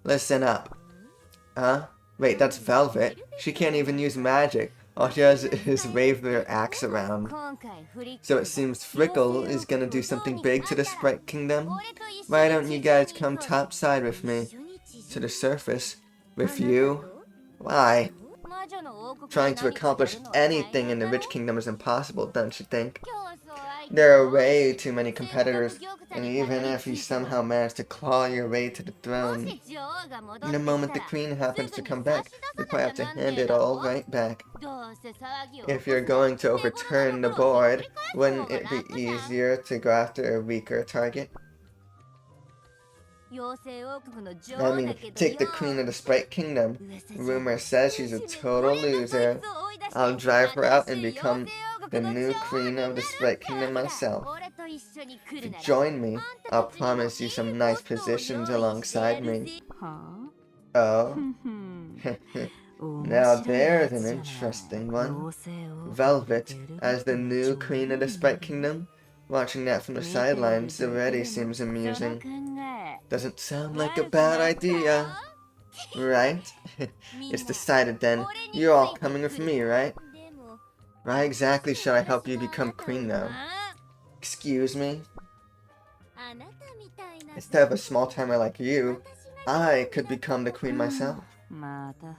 Listen up. Huh? Wait, that's Velvet. She can't even use magic. All she does is wave her axe around. So it seems Frickle is gonna do something big to the Sprite Kingdom? Why don't you guys come topside with me? To the surface? With you? Why? Trying to accomplish anything in the Rich Kingdom is impossible, don't you think? There are way too many competitors, and even if you somehow manage to claw your way to the throne, the moment the queen happens to come back, you probably have to hand it all right back. If you're going to overturn the board, wouldn't it be easier to go after a weaker target? I mean, take the queen of the Sprite Kingdom. Rumor says she's a total loser. I'll drive her out and become the new queen of the Sprite Kingdom myself. If you join me, I'll promise you some nice positions alongside me. Oh? Now there's an interesting one. Velvet, as the new queen of the Sprite Kingdom? Watching that from the sidelines already seems amusing. Doesn't sound like a bad idea. Right? It's decided then. You're all coming with me, right? Why exactly should I help you become queen though? Excuse me? Instead of a small-timer like you, I could become the queen myself.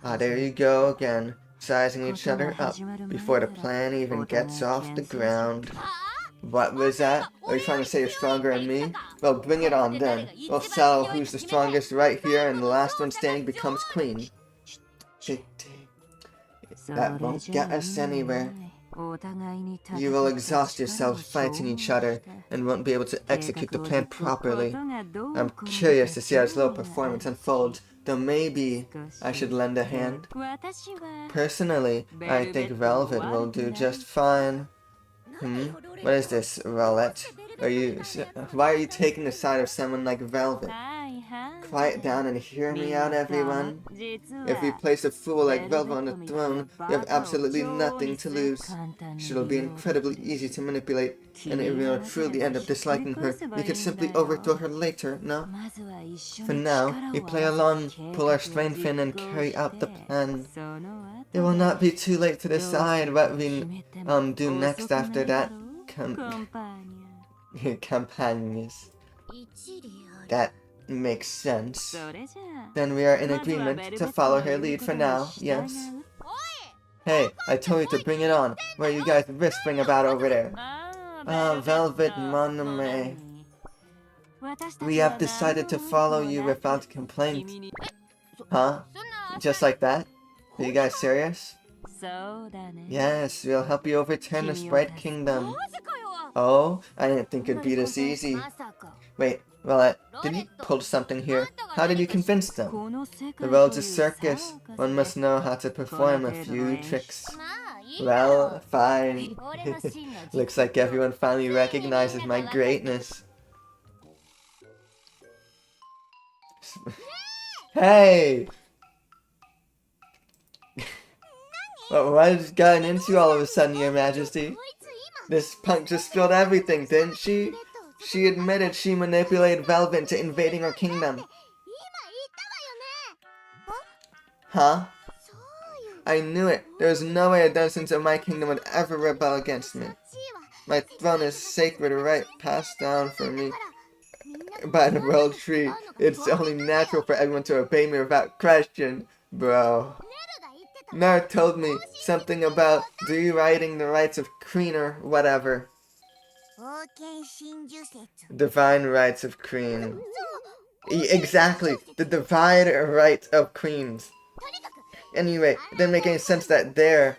Ah, there you go again, sizing each other up before the plan even gets off the ground. What was that? Are you trying to say you're stronger than me? Well, bring it on then. We'll settle who's the strongest right here, and the last one standing becomes queen. That won't get us anywhere. You will exhaust yourselves fighting each other and won't be able to execute the plan properly. I'm curious to see how this little performance unfolds, though maybe I should lend a hand. Personally, I think Velvet will do just fine. What is this, Rollet? Why are you taking the side of someone like Velvet? Quiet down and hear me out, everyone. If we place a fool like Velvet on the throne, we have absolutely nothing to lose. She'll be incredibly easy to manipulate, and if we truly end up disliking her, we could simply overthrow her later, no? For now, we play along, pull our strength in, and carry out the plan. It will not be too late to decide what we do next after that. Companions. That makes sense. Then we are in agreement to follow her lead for now, yes? Hey, I told you to bring it on. What are you guys whispering about over there? Velvet Monome. We have decided to follow you without complaint. Huh? Just like that? Are you guys serious? Yes, we'll help you overturn the Sprite Kingdom. Oh, I didn't think it'd be this easy. Wait, Rollet, did you pull something here? How did you convince them? The world's a circus. One must know how to perform a few tricks. Well, fine. Looks like everyone finally recognizes my greatness. Hey! What has gotten into all of a sudden, Your Majesty? This punk just spilled everything, didn't she? She admitted she manipulated Velvet into invading her kingdom. Huh? I knew it. There was no way a dozens of my kingdom would ever rebel against me. My throne is sacred right passed down for me by the world tree. It's only natural for everyone to obey me without question, bro. Nerd told me something about rewriting the rights of Queen or whatever. Divine rights of Queen. Exactly, the divine right of queens. Anyway, it didn't make any sense that there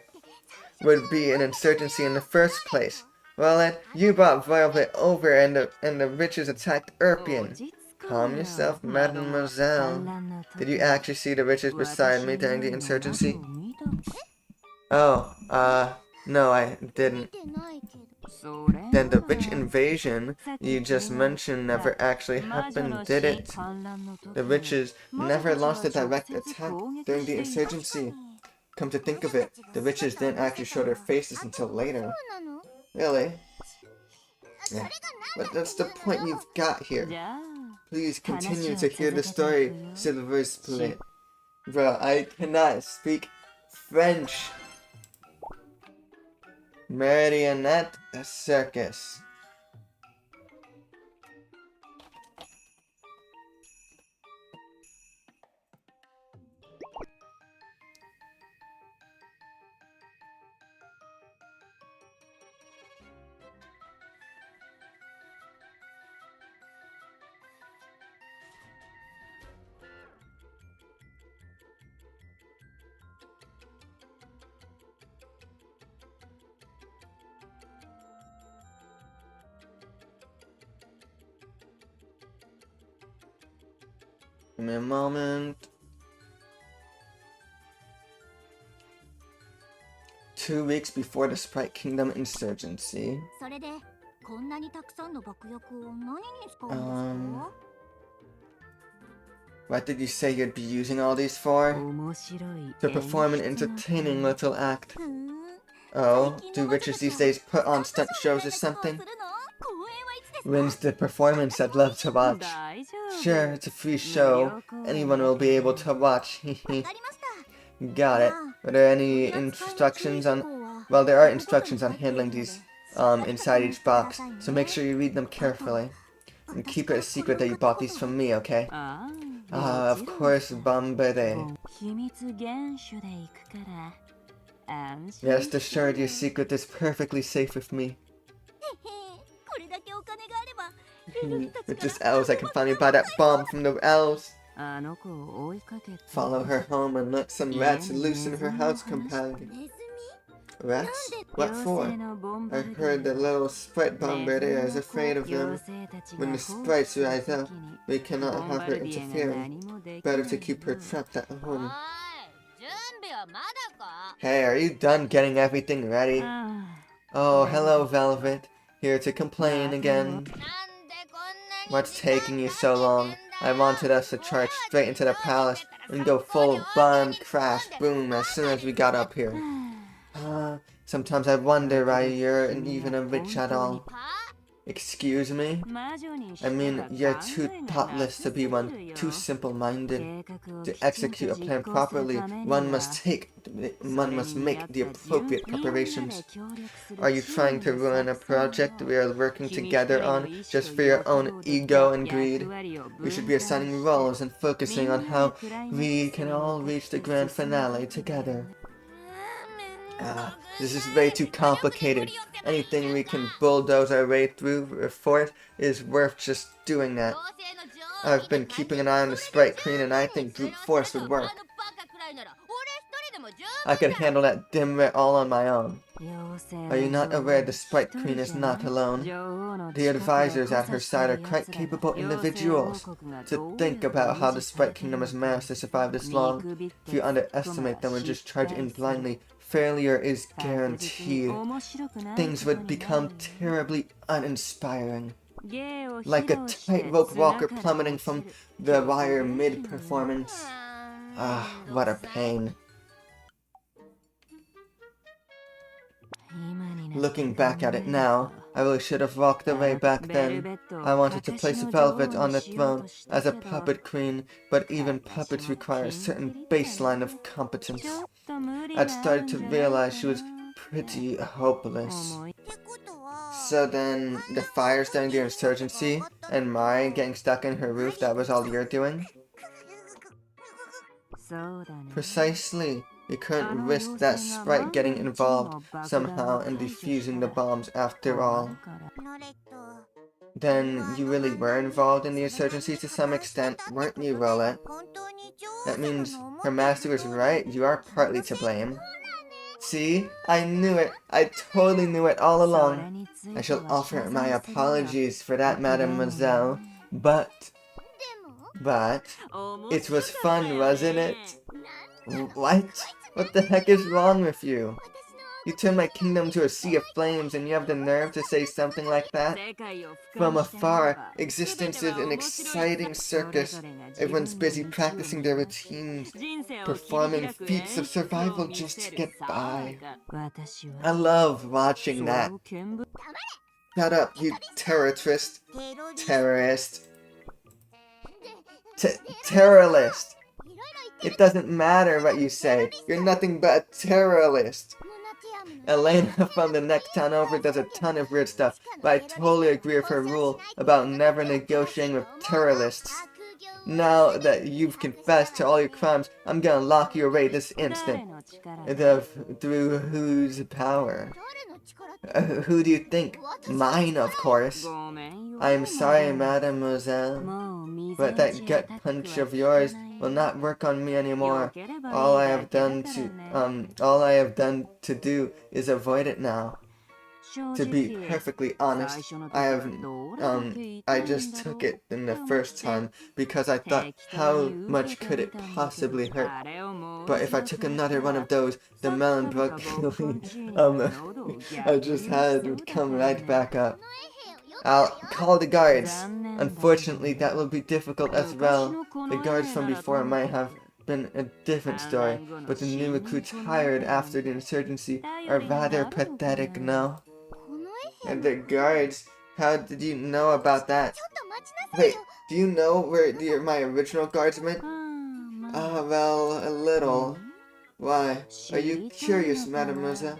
would be an insurgency in the first place. Well, you brought Velvet over and the witches attacked Erpion. Calm yourself, mademoiselle. Did you actually see the witches beside me during the insurgency? Oh, no, I didn't. Then the witch invasion you just mentioned never actually happened, did it? The witches never launched a direct attack during the insurgency. Come to think of it, the witches didn't actually show their faces until later. Really? Yeah. But that's the point you've got here. Please continue to hear the story, Silver Split. Bro, I cannot speak French. Marionette circus. Give me a moment. 2 weeks before the Sprite Kingdom insurgency. What did you say you'd be using all these for? To perform an entertaining little act. Oh, do witches these days put on stunt shows or something? When's the performance I'd love to watch? Sure, it's a free show. Anyone will be able to watch. Got it. Are there any instructions on... Well, there are instructions on handling these inside each box, so make sure you read them carefully. And keep it a secret that you bought these from me, okay? Of course, Bombere. Rest assured your secret is perfectly safe with me. With just elves, I can finally buy that bomb from the elves. Follow her home and let some rats loose in her house, companion. Rats? What for? I heard the little sprite bombardier is afraid of them. When the sprites rise up, we cannot have her interfering. Better to keep her trapped at home. Hey, are you done getting everything ready? Oh, hello, Velvet. Here to complain again. What's taking you so long? I wanted us to charge straight into the palace and go full bomb crash boom as soon as we got up here. Sometimes I wonder why you're even a witch at all. Excuse me? I mean, you're too thoughtless to be one, too simple-minded. To execute a plan properly, one must make the appropriate preparations. Are you trying to ruin a project we are working together on just for your own ego and greed? We should be assigning roles and focusing on how we can all reach the grand finale together. This is way too complicated. Anything we can bulldoze our way through for it is worth just doing that. I've been keeping an eye on the Sprite Queen and I think brute force would work. I could handle that dimwit all on my own. Are you not aware the Sprite Queen is not alone? The advisors at her side are quite capable individuals. To think about how the Sprite Kingdom has managed to survive this long, if you underestimate them and just charge in blindly, failure is guaranteed. Things would become terribly uninspiring. Like a tightrope walker plummeting from the wire mid-performance. What a pain. Looking back at it now, I really should have walked away back then. I wanted to place Velvet on the throne as a puppet queen, but even puppets require a certain baseline of competence. I'd started to realize she was pretty hopeless. So then, the fire starting the insurgency, and Mai getting stuck in her roof, that was all you're doing? Precisely. We couldn't risk that Sprite getting involved somehow and defusing the bombs after all. Then you really were involved in the insurgency to some extent, weren't you, Rollet? That means her master was right, you are partly to blame. See? I knew it! I totally knew it all along! I shall offer my apologies for that, mademoiselle. But... it was fun, wasn't it? What? What the heck is wrong with you? You turned my kingdom to a sea of flames and you have the nerve to say something like that? From afar, existence is an exciting circus. Everyone's busy practicing their routines, performing feats of survival just to get by. I love watching that. Shut up, you terrorist. Terrorist. Terrorist. It doesn't matter what you say. You're nothing but a terrorist. Elena from the next town over does a ton of weird stuff, but I totally agree with her rule about never negotiating with terrorists. Now that you've confessed to all your crimes, I'm gonna lock you away this instant. Through whose power? Who do you think? Mine, of course. I'm sorry, mademoiselle, but that gut punch of yours will not work on me anymore. All I have done to do is avoid it now. To be perfectly honest, I just took it in the first time because I thought, how much could it possibly hurt? But if I took another one of those, the melon broccoli, I just had would come right back up. I'll call the guards. Unfortunately, that will be difficult as well. The guards from before might have been a different story, but the new recruits hired after the insurgency are rather pathetic now. And the guards, how did you know about that? Wait, do you know where my original guards went? Well, a little. Why? Are you curious, mademoiselle?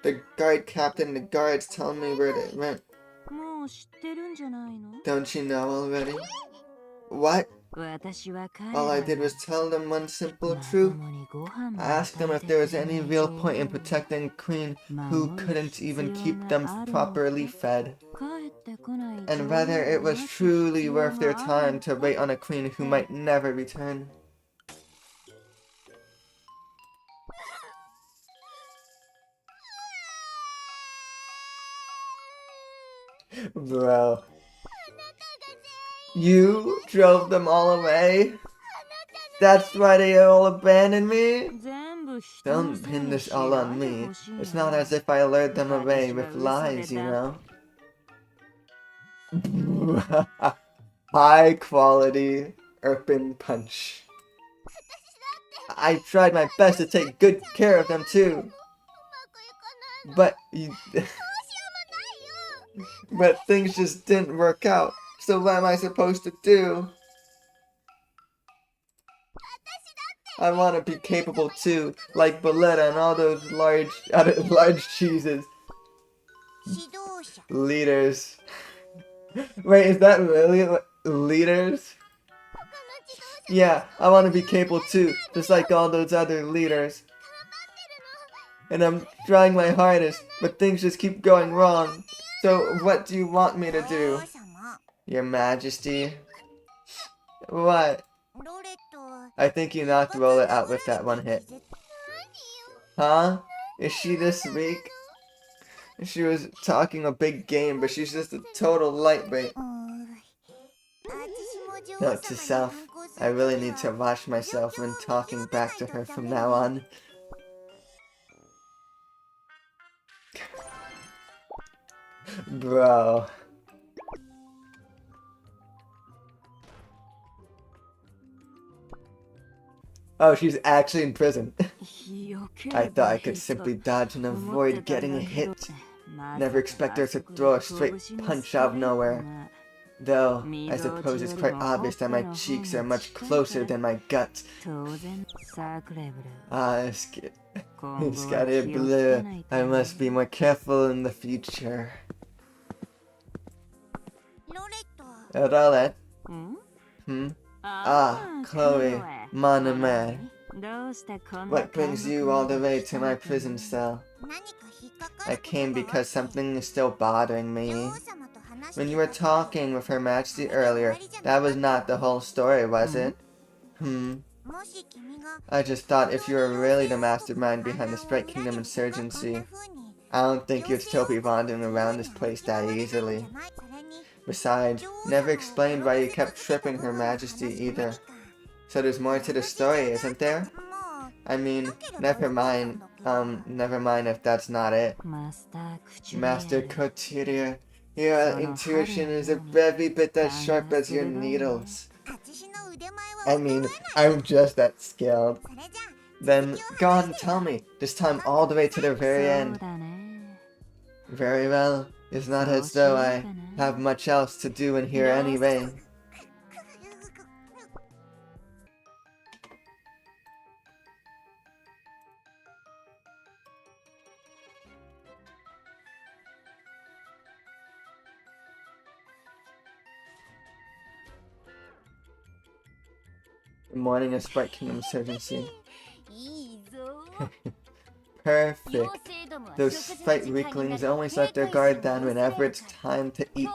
The guard captain and the guards tell me where they went. Don't you know already? What? All I did was tell them one simple truth. I asked them if there was any real point in protecting a queen who couldn't even keep them properly fed. And whether it was truly worth their time to wait on a queen who might never return. Bro. You drove them all away? That's why they all abandoned me? Don't pin this all on me. It's not as if I lured them away with lies, you know? High quality urban punch. I tried my best to take good care of them too. But but things just didn't work out. So what am I supposed to do? I want to be capable too, like Boletta and all those large cheeses. Leaders. Wait, is that really what leaders? Yeah, I want to be capable too, just like all those other leaders. And I'm trying my hardest, but things just keep going wrong. So what do you want me to do? Your Majesty? What? I think you knocked Rollet out with that one hit. Huh? Is she this weak? She was talking a big game, but she's just a total lightweight. Note to self, I really need to watch myself when talking back to her from now on. Bro. Oh, she's actually in prison. I thought I could simply dodge and avoid getting hit. Never expect her to throw a straight punch out of nowhere. Though, I suppose it's quite obvious that my cheeks are much closer than my gut. Scary blue. I must be more careful in the future. Rollet? Ah, Chloe, mon aimé. What brings you all the way to my prison cell? I came because something is still bothering me. When you were talking with Her Majesty earlier, that was not the whole story, was it? I just thought if you were really the mastermind behind the Sprite Kingdom insurgency, I don't think you'd still be wandering around this place that easily. Besides, you never explained why you kept tripping Her Majesty either. So there's more to the story, isn't there? I mean, never mind if that's not it. Master Couturier, your intuition is every bit as sharp as your needles. I mean, I'm just that skilled. Then, go on and tell me, this time all the way to the very end. Very well, it's not as though I have much else to do in here anyway. Good morning, a Sprite Kingdom insurgency. Perfect. Those Sprite weaklings always let their guard down whenever it's time to eat.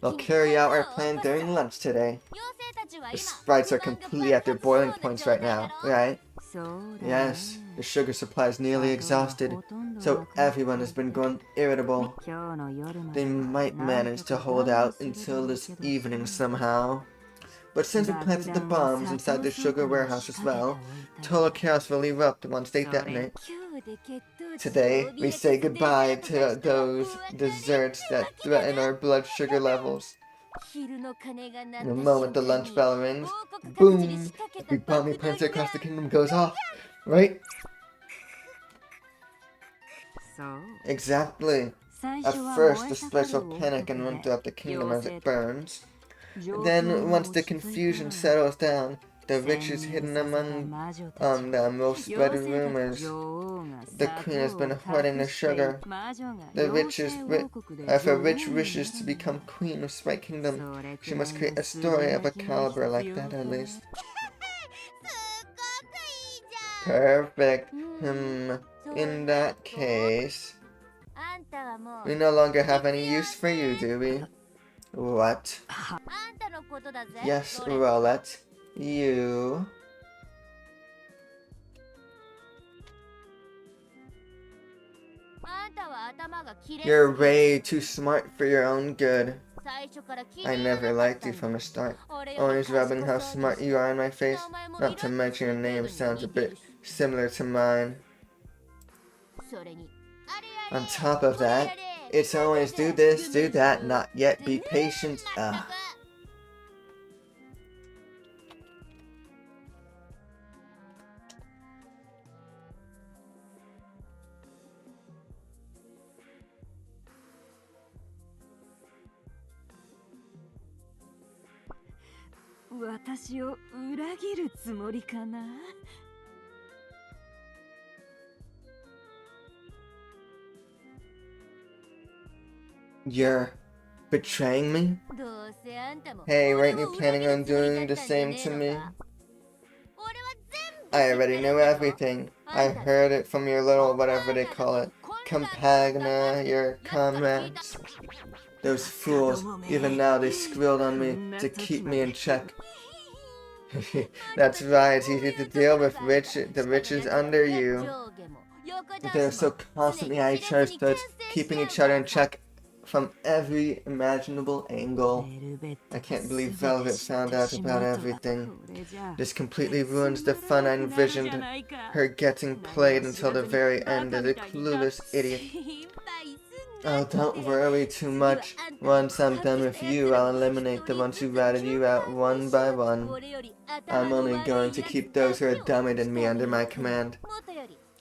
We'll carry out our plan during lunch today. The Sprites are completely at their boiling points right now, right? Yes, the sugar supply is nearly exhausted, so everyone has been growing irritable. They might manage to hold out until this evening somehow. But since we planted the bombs inside the sugar warehouse as well, total chaos will erupt once they detonate. Today, we say goodbye to those desserts that threaten our blood sugar levels. The moment the lunch bell rings, boom! Every bomb we planted across the kingdom goes off, right? Exactly. At first, the sprites will panic and run throughout the kingdom as it burns. Then, once the confusion settles down, the witches hidden among them will spread rumors. The queen has been hoarding the sugar. If a witch wishes to become queen of Sprite Kingdom, she must create a story of a caliber like that at least. Perfect. In that case, we no longer have any use for you, do we? What? Yes, Rollet. You... You're way too smart for your own good. I never liked you from the start. Always rubbing how smart you are in my face. Not to mention your name sounds a bit similar to mine. On top of that, it's always do this, do that, not yet, be patient. Ugh. You're betraying me? Hey, weren't you planning on doing the same to me? I already know everything. I heard it from your little whatever they call it. Compagna, your comrades. Those fools, even now they squealed on me to keep me in check. That's right, it's easy to deal with the riches under you. They're so constantly at each other's throats, keeping each other in check from every imaginable angle. I can't believe Velvet found out about everything. This completely ruins the fun I envisioned her getting played until the very end as a clueless idiot. Oh, don't worry too much. Once I'm done with you, I'll eliminate the ones who ratted you out one by one. I'm only going to keep those who are dumber than me under my command.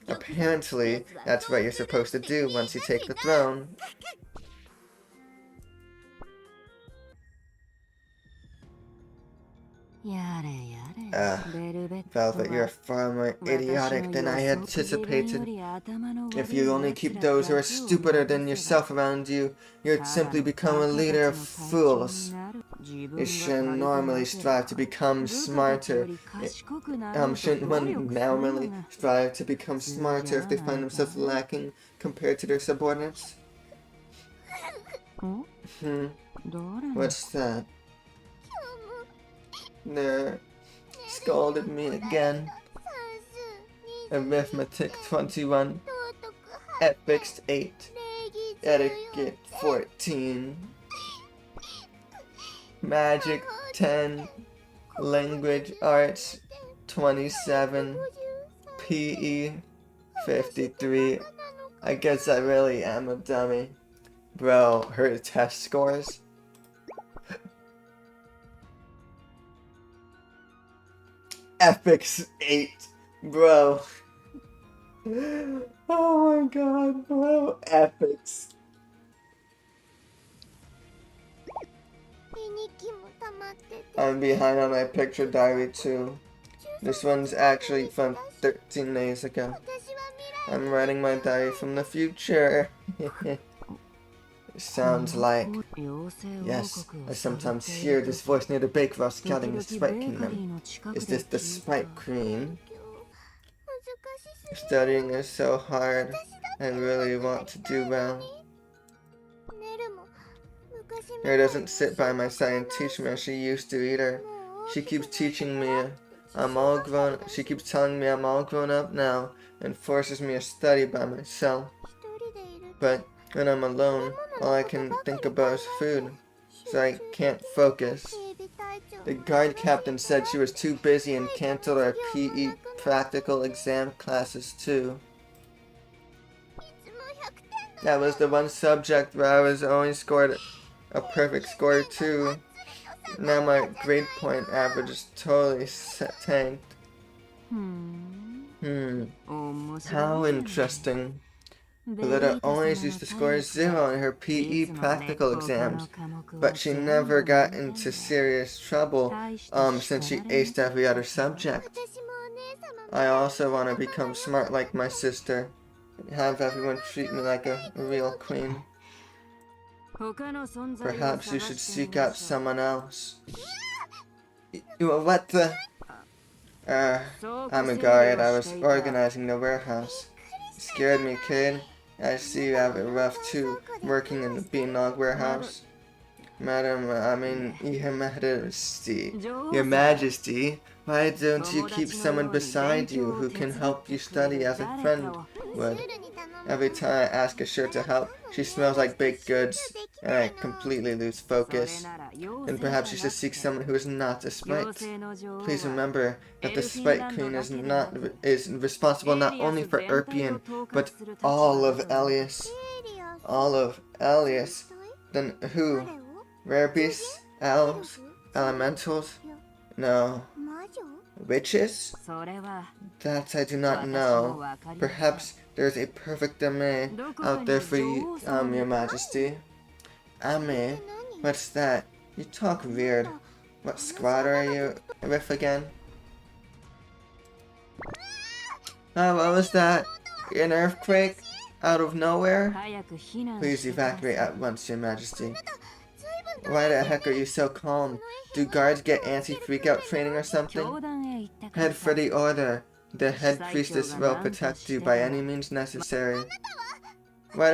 Apparently, that's what you're supposed to do once you take the throne. Velvet, you're far more idiotic than I anticipated. If you only keep those who are stupider than yourself around you, you'd simply become a leader of fools. You shouldn't normally strive to become smarter. Shouldn't one normally strive to become smarter if they find themselves lacking compared to their subordinates? What's that? They scolded me again. Arithmetic 21, Ethics 8, Etiquette 14, Magic 10, Language Arts 27, PE 53. I guess I really am a dummy. Bro, her test scores? Ethics 8, bro. Oh my god, bro. Ethics. I'm behind on my picture diary too. This one's actually from 13 days ago. I'm writing my diary from the future. Sounds like... Yes, I sometimes hear this voice near the bake while scouting the Sprite Kingdom. Is this the Sprite Queen? Studying is so hard. I really want to do well. Her doesn't sit by my side and teach me as she used to either. She keeps teaching me she keeps telling me I'm all grown up now and forces me to study by myself. But when I'm alone, all I can think about is food, so I can't focus. The guard captain said she was too busy and canceled our PE practical exam classes too. That was the one subject where I was only scored a perfect score too. Now my grade point average is totally tanked. How interesting. Lita always used to score 0 in her PE practical exams, but she never got into serious trouble since she aced every other subject. I also want to become smart like my sister, and have everyone treat me like a real queen. Perhaps you should seek out someone else. What the? I'm a guard. I was organizing the warehouse. You scared me, kid. I see you have it rough too, working in the Beanog warehouse. Madam, Your Majesty. Your Majesty, why don't you keep someone beside you who can help you study as a friend would? Every time I ask a shirt to help, she smells like baked goods, and I completely lose focus. And perhaps you should seek someone who is not a sprite. Please remember that the sprite queen is responsible not only for Erpion, but all of Elias. All of Elias. Then who? Rare beasts? Elves? Elementals? No. Witches? That I do not know. Perhaps there's a perfect Ame out there for you, your majesty. Ame? What's that? You talk weird. What squad are you with again? Oh, what was that? An earthquake? Out of nowhere? Please evacuate at once, your majesty. Why the heck are you so calm? Do guards get anti-freakout training or something? Head for the order. The head priestess will protect you by any means necessary. What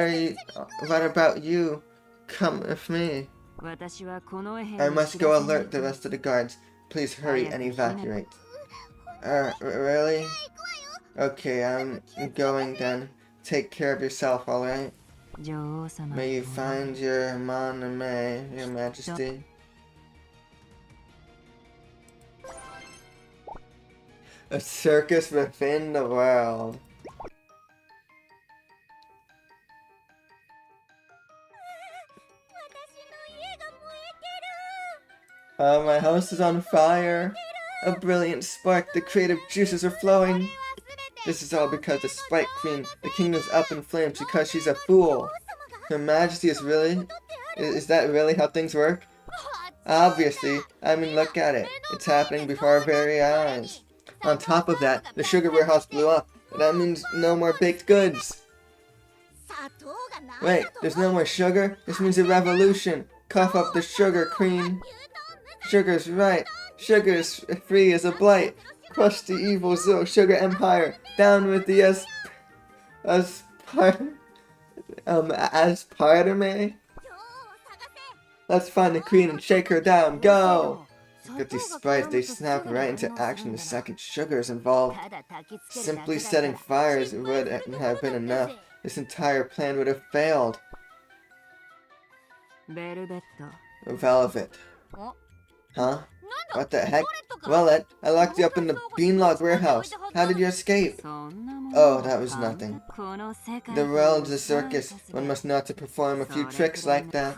about you? Come with me. I must go alert the rest of the guards. Please hurry and evacuate. Really? Okay, I'm going then. Take care of yourself, alright? May you find your Maname, your majesty. A circus within the world. Oh, my house is on fire. A brilliant spark, the creative juices are flowing. This is all because the Sprite Queen, the kingdom's up in flames because she's a fool. Her Majesty is that really how things work? Obviously, I mean look at it. It's happening before our very eyes. On top of that, the sugar warehouse blew up. That means no more baked goods. Wait, there's no more sugar? This means a revolution. Cough up the sugar, Queen. Sugar's right. Sugar's free as a blight. Crush the evil Zero Sugar Empire. Down with the Aspartame. Let's find the queen and shake her down. Go! Look at these sprites, they snap right into action the second sugar is involved. Simply setting fires would have been enough. This entire plan would have failed. Velvet. Huh? What the heck? Rollet, I locked you up in the beanlog warehouse. How did you escape? Oh, that was nothing. The world's a circus. One must know how to perform a few tricks like that.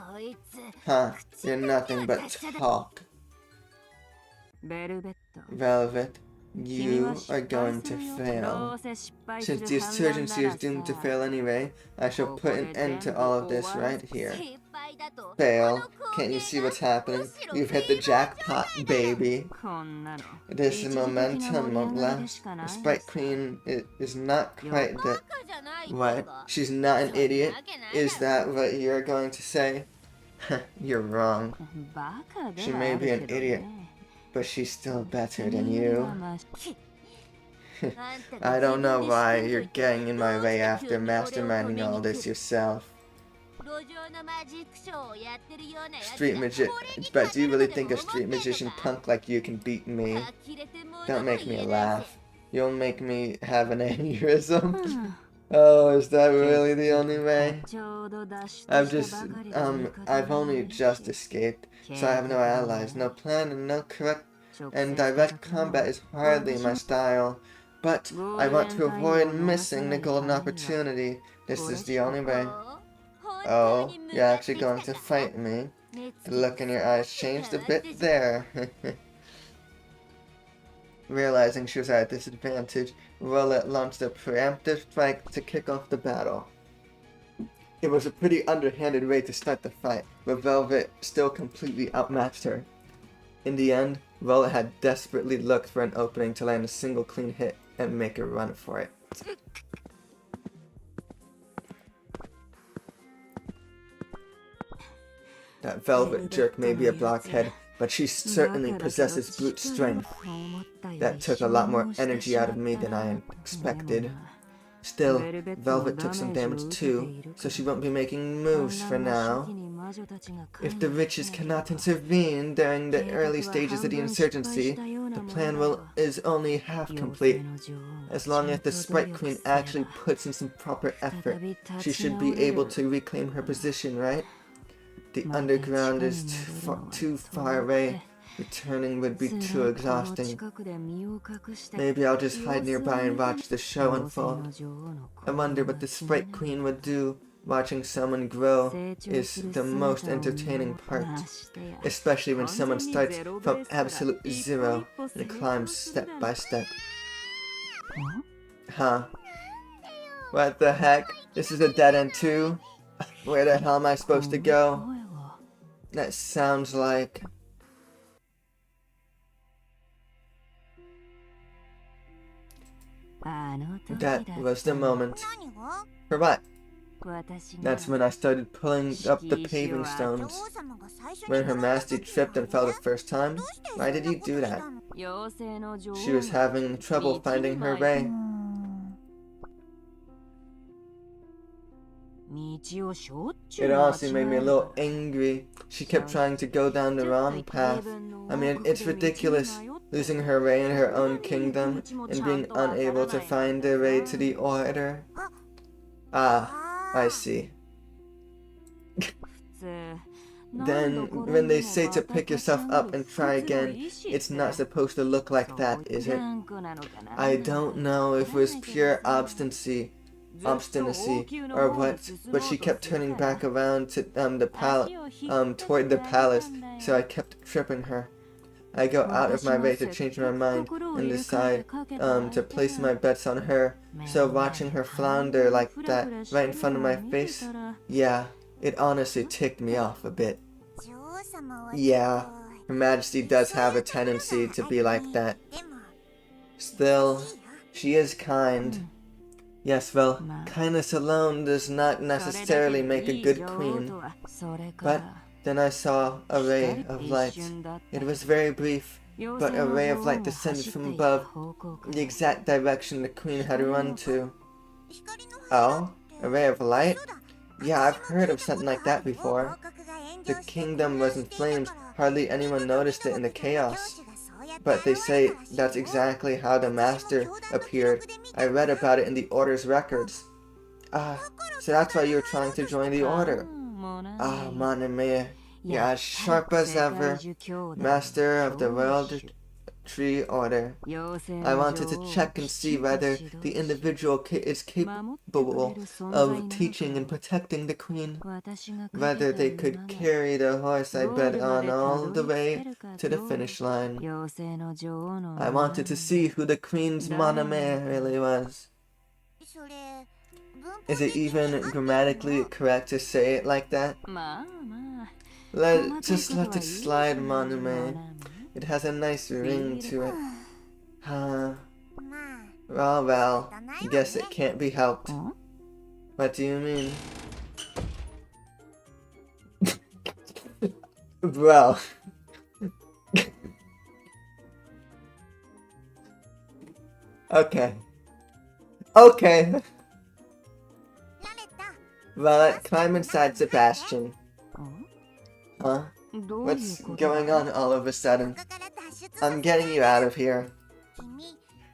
Huh, you're nothing but talk. Velvet, you are going to fail. Since the insurgency is doomed to fail anyway, I shall put an end to all of this right here. Fail? Can't you see what's happening? You've hit the jackpot, baby. This momentum won't last. The Sprite Queen is not quite that. What? She's not an idiot? Is that what you're going to say? You're wrong. She may be an idiot, but she's still better than you. I don't know why you're getting in my way after masterminding all this yourself. But do you really think a street magician punk like you can beat me? Don't make me laugh. You'll make me have an aneurysm. Oh, is that really the only way? I've only just escaped, so I have no allies, no plan, and direct combat is hardly my style. But I want to avoid missing the golden opportunity. This is the only way. Oh, you're actually going to fight me? The look in your eyes changed a bit there. Realizing she was at a disadvantage, Rollet launched a preemptive strike to kick off the battle. It was a pretty underhanded way to start the fight, but Velvet still completely outmatched her. In the end, Rollet had desperately looked for an opening to land a single clean hit and make a run for it. That Velvet jerk may be a blockhead, but she certainly possesses brute strength. That took a lot more energy out of me than I expected. Still, Velvet took some damage too, so she won't be making moves for now. If the witches cannot intervene during the early stages of the insurgency, the plan is only half complete. As long as the Sprite Queen actually puts in some proper effort, she should be able to reclaim her position, right? The underground is too far away. Returning would be too exhausting. Maybe I'll just hide nearby and watch the show unfold. I wonder what the Sprite Queen would do. Watching someone grow is the most entertaining part, especially when someone starts from absolute zero and climbs step by step. Huh? What the heck? This is a dead end too? Where the hell am I supposed to go? That sounds like... That was the moment. For what? That's when I started pulling up the paving stones. When Her Majesty tripped and fell the first time? Why did you do that? She was having trouble finding her way. It honestly made me a little angry. She kept trying to go down the wrong path. I mean, it's ridiculous, losing her way in her own kingdom and being unable to find her way to the order. Ah, I see. Then, when they say to pick yourself up and try again, it's not supposed to look like that, is it? I don't know if it was pure obstinacy or what, but she kept turning back around to toward the palace, so I kept tripping her. I go out of my way to change my mind and decide to place my bets on her, so watching her flounder like that right in front of my face, yeah, it honestly ticked me off a bit. Yeah, Her Majesty does have a tendency to be like that. Still, she is kind. Yes, well, kindness alone does not necessarily make a good queen. But then I saw a ray of light. It was very brief, but a ray of light descended from above, the exact direction the queen had run to. Oh? A ray of light? Yeah, I've heard of something like that before. The kingdom was in flames, hardly anyone noticed it in the chaos. But they say that's exactly how the master appeared. I read about it in the order's records. Ah, so that's why you're trying to join the order. Ah, mon ami, you're as sharp as ever. Master of the World Tree Order. I wanted to check and see whether the individual is capable of teaching and protecting the queen. Whether they could carry the horse I bet on all the way to the finish line. I wanted to see who the queen's mon ami really was. Is it even grammatically correct to say it like that? Just let it slide, mon ami. It has a nice ring to it. Huh. Oh well, I guess it can't be helped. What do you mean? Bro. Okay. Okay. Rollet, climb inside Sebastian. Huh? What's going on all of a sudden? I'm getting you out of here.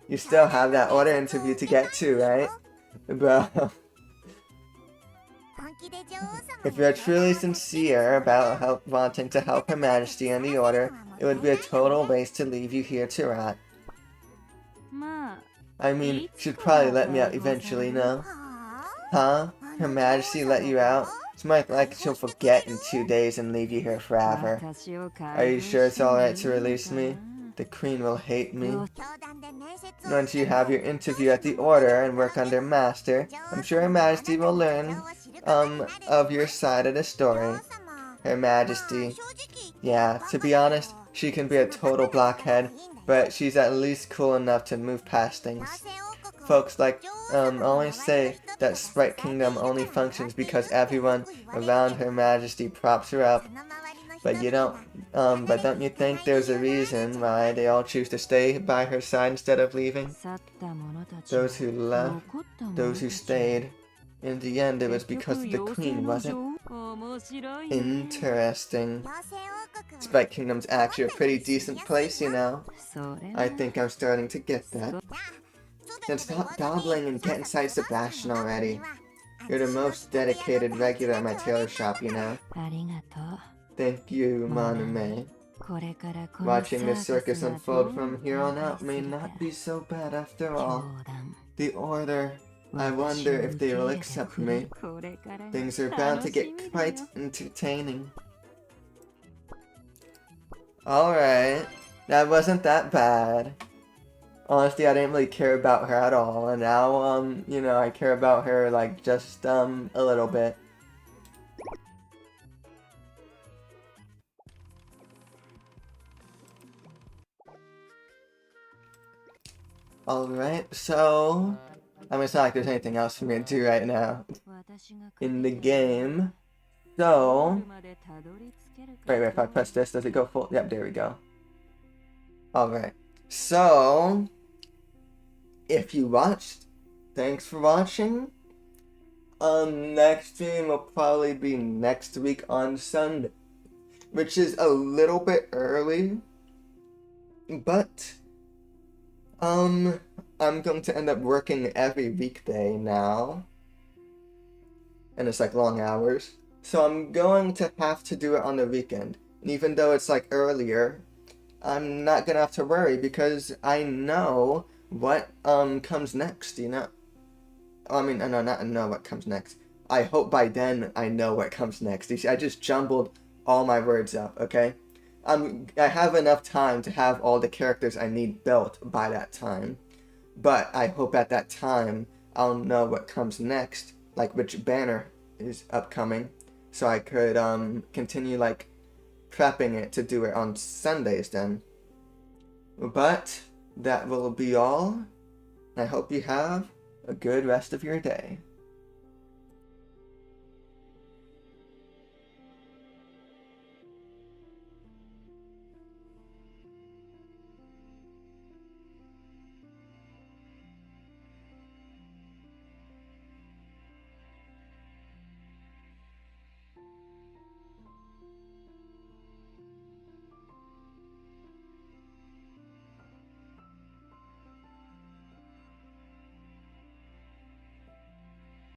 You still have that order interview to get to, right? Bro. If you're truly sincere about wanting to help Her Majesty and the order, it would be a total waste to leave you here to rot. I mean, she'd probably let me out eventually, no? Huh? Her Majesty let you out? It's more like she'll forget in 2 days and leave you here forever. Are you sure it's alright to release me? The queen will hate me. Once you have your interview at the order and work under Master, I'm sure Her Majesty will learn, of your side of the story. Her Majesty. Yeah, to be honest, she can be a total blockhead, but she's at least cool enough to move past things. Folks always say that Sprite Kingdom only functions because everyone around Her Majesty props her up. But but don't you think there's a reason why they all choose to stay by her side instead of leaving? Those who left, those who stayed. In the end, it was because of the queen, wasn't it? Interesting. Spike Kingdom's actually a pretty decent place, you know? I think I'm starting to get that. Then stop dabbling and get inside Sebastian already. You're the most dedicated regular at my tailor shop, you know? Thank you, Manume. Watching this circus unfold from here on out may not be so bad after all. The Order, I wonder if they will accept me. Things are bound to get quite entertaining. Alright, that wasn't that bad. Honestly, I didn't really care about her at all, and now, you know, I care about her, like, just, a little bit. Alright, so... I mean, it's not like there's anything else for me to do right now in the game. So... Wait, if I press this, does it go full? Yep, there we go. Alright, so... If you watched, thanks for watching. Next stream will probably be next week on Sunday, which is a little bit early, but, I'm going to end up working every weekday now, and it's like long hours, so I'm going to have to do it on the weekend, and even though it's like earlier, I'm not gonna have to worry because I know what comes next, you know? I mean, no, not know what comes next. I hope by then I know what comes next. You see, I just jumbled all my words up, okay? I have enough time to have all the characters I need built by that time. But I hope at that time I'll know what comes next, like which banner is upcoming, so I could continue like prepping it to do it on Sundays then. But that will be all. I hope you have a good rest of your day.